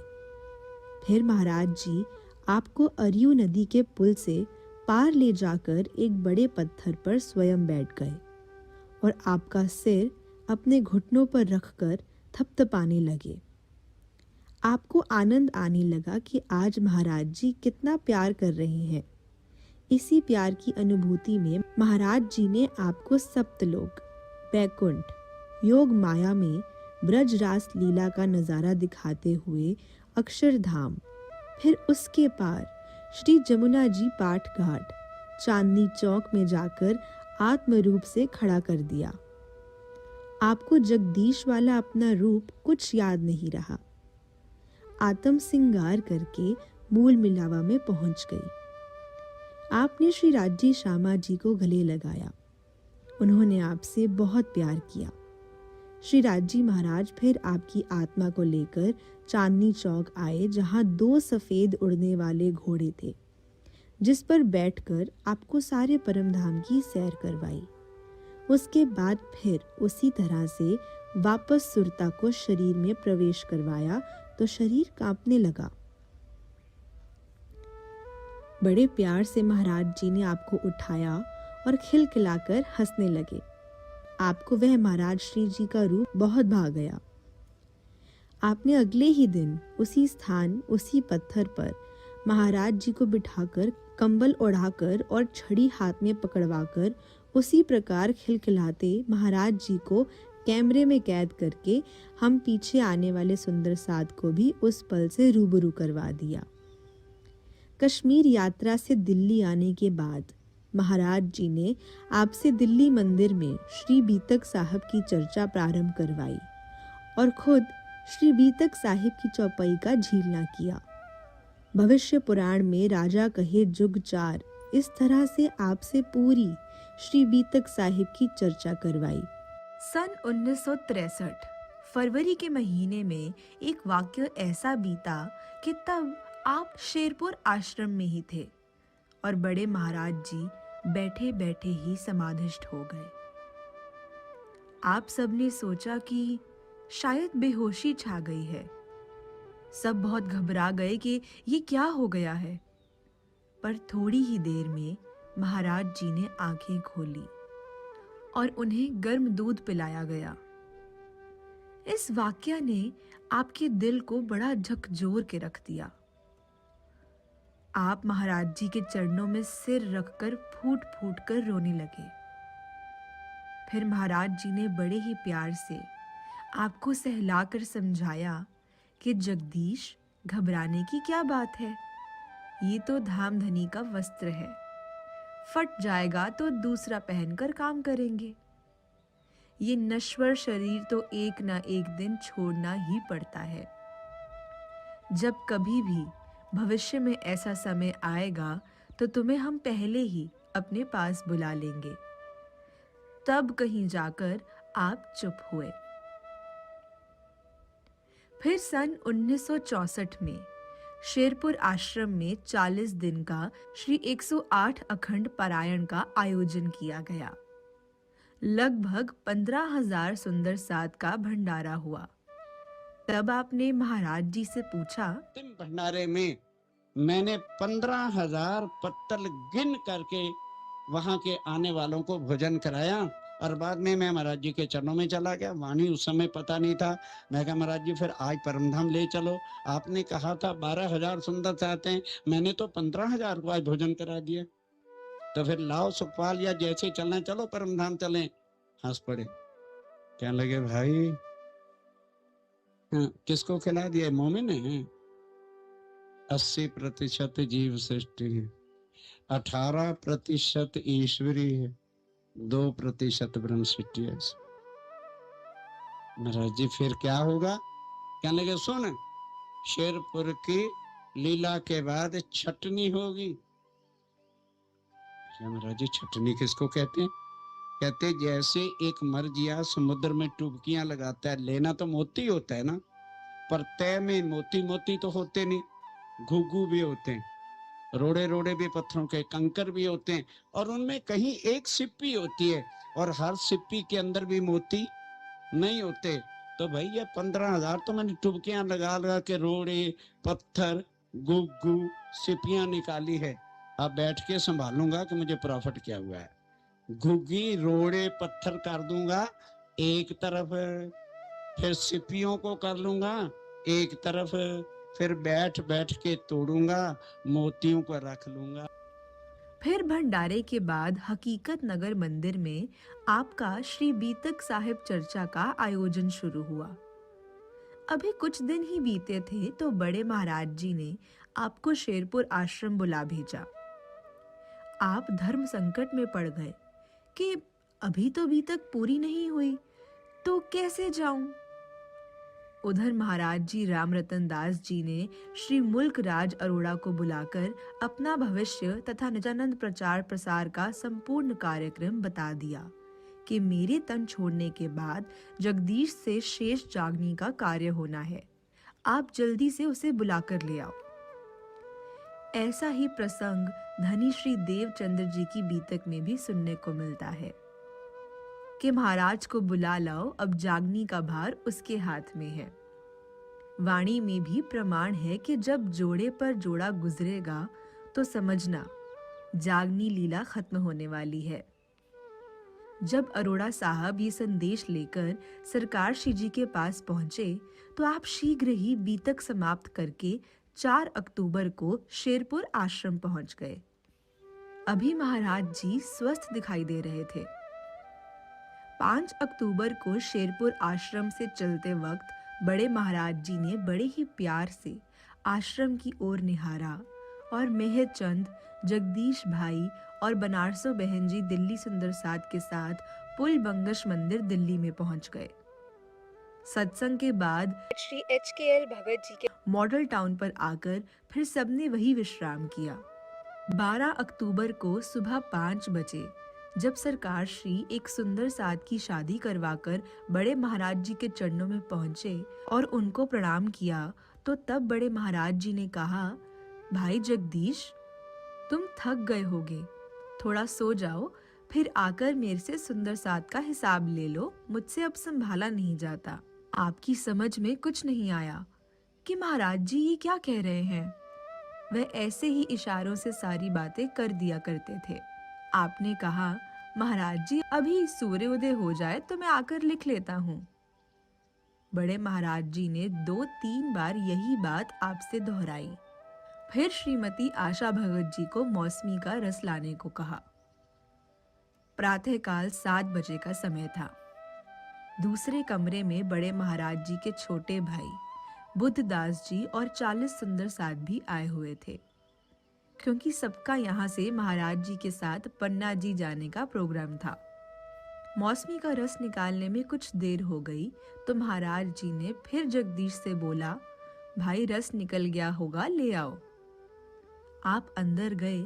फिर महाराज जी आपको अरियू नदी के पुल से पार ले जाकर एक बड़े पत्थर पर स्वयं बैठ गए और आपका सिर अपने घुटनों पर रखकर थपथपाने लगे। आपको आनंद आने लगा कि आज महाराज जी कितना प्यार कर रहे हैं। इसी प्यार की अनुभूति में महाराज जी ने आपको सप्तलोक, बैकुंठ, योग माया में ब्रज रास लीला का नजारा दिखाते हुए अक्षरधाम, फिर उसके पार श्री जमुना जी पाठ घाट, चांदनी चौक में जाकर आत्मरूप से खड़ा कर दिया। आपको जगदीश वाला अपना रूप कुछ याद नहीं रहा। आत्म सिंगार करके मूल मिलावा में पहुंच गई। आपने श्री राज्जी श्यामा जी को गले लगाया। उन्होंने आपसे बहुत प्यार किया। श्री राज्जी महाराज फिर आपकी आत्मा को लेकर चांदनी चौक आए, जहां 2 सफेद उड़ने वाले घोड़े थे, जिस पर बैठकर आपको सारे परमधाम की सैर करवाई। उसके बाद फिर उसी तरह से वापस सुरता को शरीर में प्रवेश करवाया तो शरीर कांपने लगा। बड़े प्यार से महाराज जी ने आपको उठाया और खिलखिलाकर हंसने लगे। आपको वह महाराज श्री जी का रूप बहुत भा गया। आपने अगले ही दिन उसी स्थान, उसी पत्थर पर महाराज जी को बिठाकर कंबल ओढ़ाकर और छड़ी हाथ में पकड़वाकर उसी प्रकार खिलखिलाते महाराज जी को कैमरे में कैद करके हम पीछे आने वाले सुंदर साध को भी उस पल से रूबरू करवा दिया। कश्मीर यात्रा से दिल्ली आने के बाद महाराज जी ने आपसे दिल्ली मंदिर में श्री बीतक साहब की चर्चा प्रारंभ करवाई और खुद श्री बीतक साहिब की चौपाई का झीलना किया। भविष्य पुराण में राजा कहे जुग चार, इस तरह से आपसे पूरी श्री बीतक साहिब की चर्चा करवाई। सन 1963 फरवरी के महीने में एक वाक्य ऐसा बीता कि तब आप शेरपुर आश्रम में ही थे और बड़े महाराज जी बैठे बैठे ही समाधिष्ठ हो गए। आप सबने सोचा कि शायद बेहोशी छा गई है। सब बहुत घबरा गए कि ये क्या हो गया है। पर थोड़ी ही देर में महाराज जी ने आंखें खोली और उन्हें गर्म दूध पिलाया गया। इस वाक्य ने आपके दिल को बड़ा झकझोर के रख दिया। आप महाराज जी के चरणों में सिर रखकर फूट फूट कर रोने लगे। फिर महाराज जी ने बड़े ही प्यार से आपको सहलाकर समझाया कि जगदीश, घबराने की क्या बात है, ये तो धामधनी का वस्त्र है, फट जाएगा तो दूसरा पहनकर काम करेंगे। ये नश्वर शरीर तो एक ना एक दिन छोड़ना ही पड़ता है। जब कभी भी भविष्य में ऐसा समय आएगा तो तुम्हें हम पहले ही अपने पास बुला लेंगे। तब कहीं जाकर आप चुप हुए। फिर सन 1964 में शेरपुर आश्रम में 40 दिन का श्री 108 अखंड पारायण का आयोजन किया गया। लगभग 15,000 सुंदर साध का भंडारा हुआ। तब आपने महाराज जी से पूछा, अंतिम भंडारे में मैंने 15,000 पत्तल गिन करके वहां के आने वालों को भोजन कराया और बाद में मैं महाराज जी के चरणों में चला गया। वाणी उस समय पता नहीं था। मैं कहा महाराज जी फिर आज परमधाम ले चलो। आपने कहा था 12,000 सुंदर चाहते हैं, मैंने तो 15,000 को आज भोजन करा दिया। तो फिर लाओ सुखपाल या जैसे चलना चलो परमधाम चलें। हंस पड़े, क्या लगे भाई, हाँ, किसको खिला दिया? मोमिन है। 80% जीव सृष्टि है, 18% ईश्वरी है, 2% ब्रह्म सृष्टि है। महाराज जी फिर क्या होगा? क्या लगे, सुन, शेरपुर की लीला के बाद छटनी होगी। महाराज जी छटनी किसको कहते हैं? कहते जैसे एक मरजिया समुद्र में डुबकियां लगाता है, लेना तो मोती होता है ना, पर तय में मोती मोती तो होते नहीं, घुघू भी होते हैं, रोड़े रोड़े भी पत्थरों के, कंकर भी होते हैं, और उनमें कहीं एक सिप्पी होती है और हर सिप्पी के अंदर भी मोती नहीं होते। तो भाई ये 15,000 तो मैंने डुबकियां लगा लगा के रोड़े, पत्थर, घुघू, सिप्पियां निकाली है। अब बैठ के संभालूंगा कि मुझे प्रॉफिट क्या हुआ है। घुग्गी रोड़े पत्थर कर दूंगा एक तरफ, फिर सिप्पियों को कर लूंगा एक तरफ, फिर बैठ बैठ के तोड़ूंगा, मोतियों को रख लूंगा। फिर भंडारे के बाद हकीकत नगर मंदिर में आपका श्री बीतक साहिब चर्चा का आयोजन शुरू हुआ। अभी कुछ दिन ही बीते थे तो बड़े महाराज जी ने आपको शेरपुर आश्रम बुला भेजा। आप धर्म संकट में पड़ गए कि अभी तो बीतक पूरी नहीं हुई तो कैसे जाऊं। उधर महाराज जी राम रतन दास जी ने श्री मुल्क राज अरोड़ा को बुलाकर अपना भविष्य तथा निजानंद प्रचार प्रसार का संपूर्ण कार्यक्रम बता दिया कि मेरे तन छोड़ने के बाद जगदीश से शेष जागनी का कार्य होना है, आप जल्दी से उसे बुलाकर ले आओ। ऐसा ही प्रसंग धनी श्री देवचंद्र जी की बीतक में भी सुनने को मिलता है कि महाराज को बुला लाओ, अब जागनी का भार उसके हाथ में है। वाणी में भी प्रमाण है कि जब जोड़े पर जोड़ा गुजरेगा तो समझना जागनी लीला खत्म होने वाली है। जब अरोड़ा साहब ये संदेश लेकर सरकार श्री जी के पास पहुंचे तो आप शीघ्र ही बीतक समाप्त करके 4 अक्टूबर को शेरपुर आश्रम पहुंच गए। अभी महाराज जी स्वस्थ दिखाई दे रहे थे। 5 अक्टूबर को शेरपुर आश्रम से चलते वक्त बड़े महाराज जी ने बड़े ही प्यार से आश्रम की ओर निहारा और मेहरचंद, जगदीश भाई और बनारसो बहन जी दिल्ली सुंदर साथ के साथ पुल बंगश मंदिर दिल्ली में पहुंच गए। सत्संग के बाद श्री HKL भगत जी के मॉडल टाउन पर आकर फिर सबने वही विश्राम किया। 12 अक्टूबर को सुबह 5 बजे जब सरकार श्री एक सुंदर साथ की शादी करवाकर बड़े महाराज जी के चरणों में पहुंचे और उनको प्रणाम किया, तो तब बड़े महाराज जी ने कहा, भाई जगदीश, तुम थक गए होगे, थोड़ा सो जाओ, फिर आकर मेरे से सुंदर साथ का हिसाब ले लो, मुझसे अब संभाला नहीं जाता। आपकी समझ में कुछ नहीं आया कि महाराज जी ये क्या कह रहे हैं। वह ऐसे ही इशारों से सारी बातें कर दिया करते थे। आपने कहा, महाराज जी अभी सूर्योदय हो जाए तो मैं आकर लिख लेता हूँ। बड़े महाराज जी ने 2-3 बार यही बात आपसे दोहराई। फिर श्रीमती आशा भगत जी को मौसमी का रस लाने को कहा। प्रातःकाल 7 बजे का समय था। दूसरे कमरे में बड़े महाराज जी के छोटे भाई बुद्धदास जी और 40 सुंदर साथ भी आए हुए थे, क्योंकि सबका यहाँ से महाराज जी के साथ पन्ना जी जाने का प्रोग्राम था। मौसमी का रस निकालने में कुछ देर हो गई तो महाराज जी ने फिर जगदीश से बोला, भाई रस निकल गया होगा, ले आओ। आप अंदर गए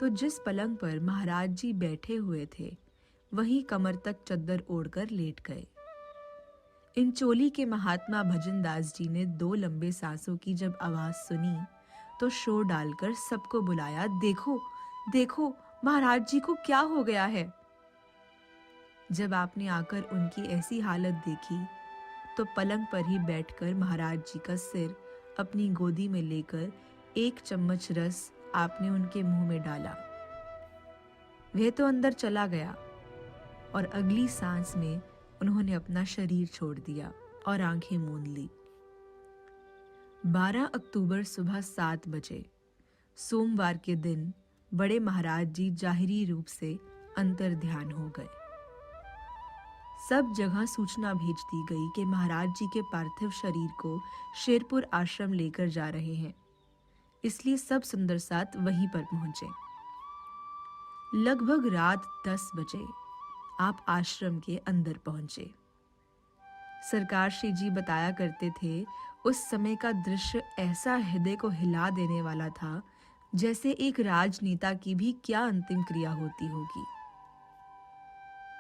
तो जिस पलंग पर महाराज जी बैठे हुए थे वहीं कमर तक चद्दर ओढ़कर लेट गए। इन चोली के महात्मा भजनदास जी ने 2 लंबे सांसों की जब आवाज सुनी तो शोर डालकर सबको बुलाया, देखो देखो महाराज जी को क्या हो गया है। जब आपने आकर उनकी ऐसी हालत देखी तो पलंग पर ही बैठकर महाराज जी का सिर अपनी गोदी में लेकर 1 चम्मच रस आपने उनके मुंह में डाला। वह तो अंदर चला गया और अगली सांस में उन्होंने अपना शरीर छोड़ दिया और आंखें मूंद ली। 12 अक्टूबर सुबह 7 बजे सोमवार के दिन बड़े महाराज जी जाहिरी रूप से अंतर ध्यान हो गए। सब जगह सूचना भेज दी गई कि महाराज जी के पार्थिव शरीर को शेरपुर आश्रम लेकर जा रहे हैं, इसलिए सब सुंदर साथ वहीं पर पहुंचे। लगभग रात 10 बजे आप आश्रम के अंदर पहुंचे। सरकार श्री जी बताया करते थे, उस समय का दृश्य ऐसा हृदय को हिला देने वाला था जैसे एक राजनेता की भी क्या अंतिम क्रिया होती होगी।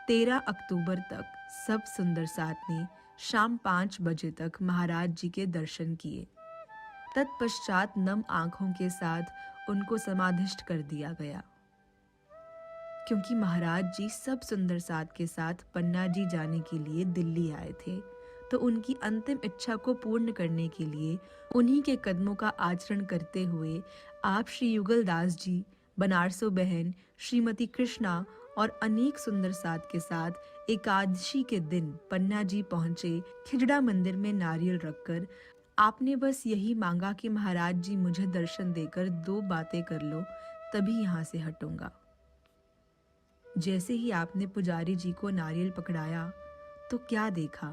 13 अक्टूबर तक सब सुंदर साथ ने शाम 5 बजे तक महाराज जी के दर्शन किए। तत्पश्चात नम आंखों के साथ उनको समाधिष्ट कर दिया गया, क्योंकि महाराज जी सब सुंदर साथ के साथ पन्ना जी जाने के लिए दिल्ली आए थे, तो उनकी अंतिम इच्छा को पूर्ण करने के लिए उन्हीं के कदमों का आचरण करते हुए आप श्री युगल दास जी, बनारसो बहन, श्रीमती कृष्णा और अनेक सुंदर साथ के साथ एकादशी के दिन पन्ना जी पहुंचे। खिजड़ा मंदिर में नारियल रखकर आपने बस यही मांगा कि महाराज जी मुझे दर्शन देकर 2 बातें कर लो, तभी यहाँ से हटूंगा। जैसे ही आपने पुजारी जी को नारियल पकड़ाया तो क्या देखा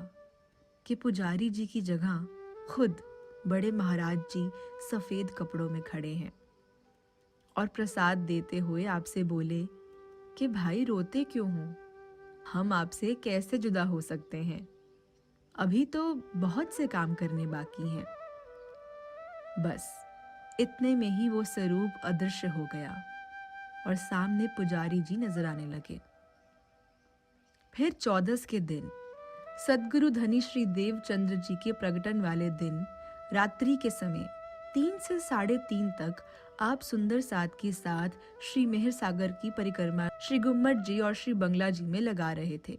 कि पुजारी जी की जगह खुद बड़े महाराज जी सफेद कपड़ों में खड़े हैं और प्रसाद देते हुए आपसे बोले कि भाई रोते क्यों हो, हम आपसे कैसे जुदा हो सकते हैं, अभी तो बहुत से काम करने बाकी हैं। बस इतने में ही वो स्वरूप अदृश्य हो गया और सामने पुजारी जी नजर आने लगे। फिर 14 के दिन सद्गुरु धनी श्री देवचंद्र जी के प्रगटन वाले दिन रात्रि के समय 3 से 3:30 तक आप सुंदर साथ के साथ श्री मेहर सागर की परिक्रमा श्री गुम्मट जी और श्री बंगला जी में लगा रहे थे।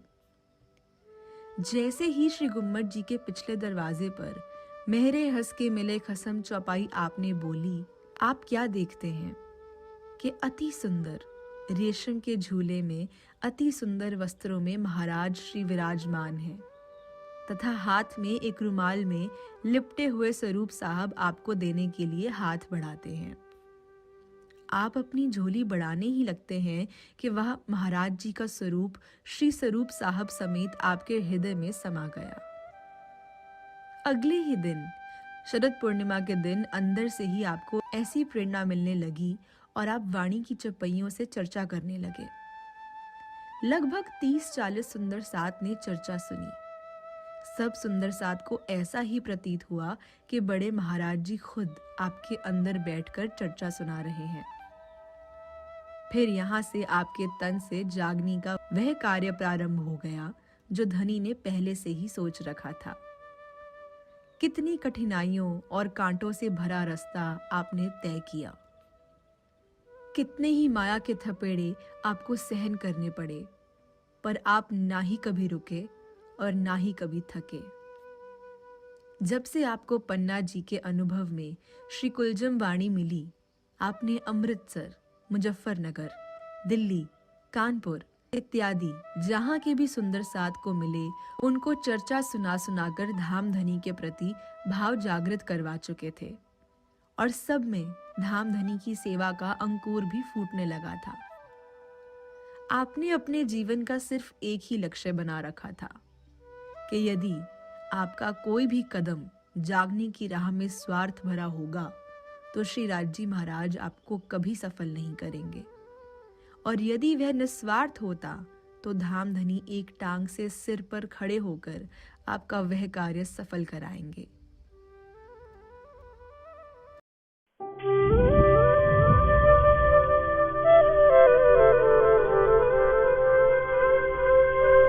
जैसे ही श्री गुम्मट जी के पिछले दरवाजे पर मेहरे हंस के मिले खसम चौपाई आपने बोली, आप क्या देखते हैं कि अति सुंदर रेशम के झूले में अति सुंदर वस्त्रों में महाराज श्री विराजमान हैं तथा हाथ में एक रुमाल में लिपटे हुए स्वरूप साहब आपको देने के लिए हाथ बढ़ाते हैं। आप अपनी झोली बढ़ाने ही लगते हैं कि वह महाराज जी का स्वरूप श्री स्वरूप साहब समेत आपके हृदय में समा गया। अगले ही दिन शरद पूर्णिमा के दिन अंदर से ही आपको ऐसी प्रेरणा मिलने लगी और आप वाणी की चौपाइयों से चर्चा करने लगे। लगभग 30-40 सुंदर साथ ने चर्चा सुनी। सब सुंदर साथ को ऐसा ही प्रतीत हुआ कि बड़े महाराज जी खुद आपके अंदर बैठकर चर्चा सुना रहे हैं। फिर यहाँ से आपके तन से जागने का वह कार्य प्रारंभ हो गया जो धनी ने पहले से ही सोच रखा था। कितनी कठिनाइयों और कांटों से भरा रास्ता आपने तय किया, कितने ही माया के थपेड़े आपको सहन करने पड़े, पर आप ना ही कभी रुके और ना ही कभी थके। जब से आपको पन्ना जी के अनुभव में श्री कुलजम वाणी मिली, आपने अमृतसर, मुजफ्फरनगर, दिल्ली, कानपुर इत्यादि जहाँ के भी सुंदर साथ को मिले, उनको चर्चा सुना सुनाकर धाम धनी के प्रति भाव जागृत करवा चुके थे और सब में धाम धनी की सेवा का अंकुर भी फूटने लगा था। आपने अपने जीवन का सिर्फ एक ही लक्ष्य बना रखा था कि यदि आपका कोई भी कदम जागने की राह में स्वार्थ भरा होगा तो श्री राजजी महाराज आपको कभी सफल नहीं करेंगे, और यदि वह निस्वार्थ होता तो धाम धनी एक टांग से सिर पर खड़े होकर आपका वह कार्य सफल कराएंगे।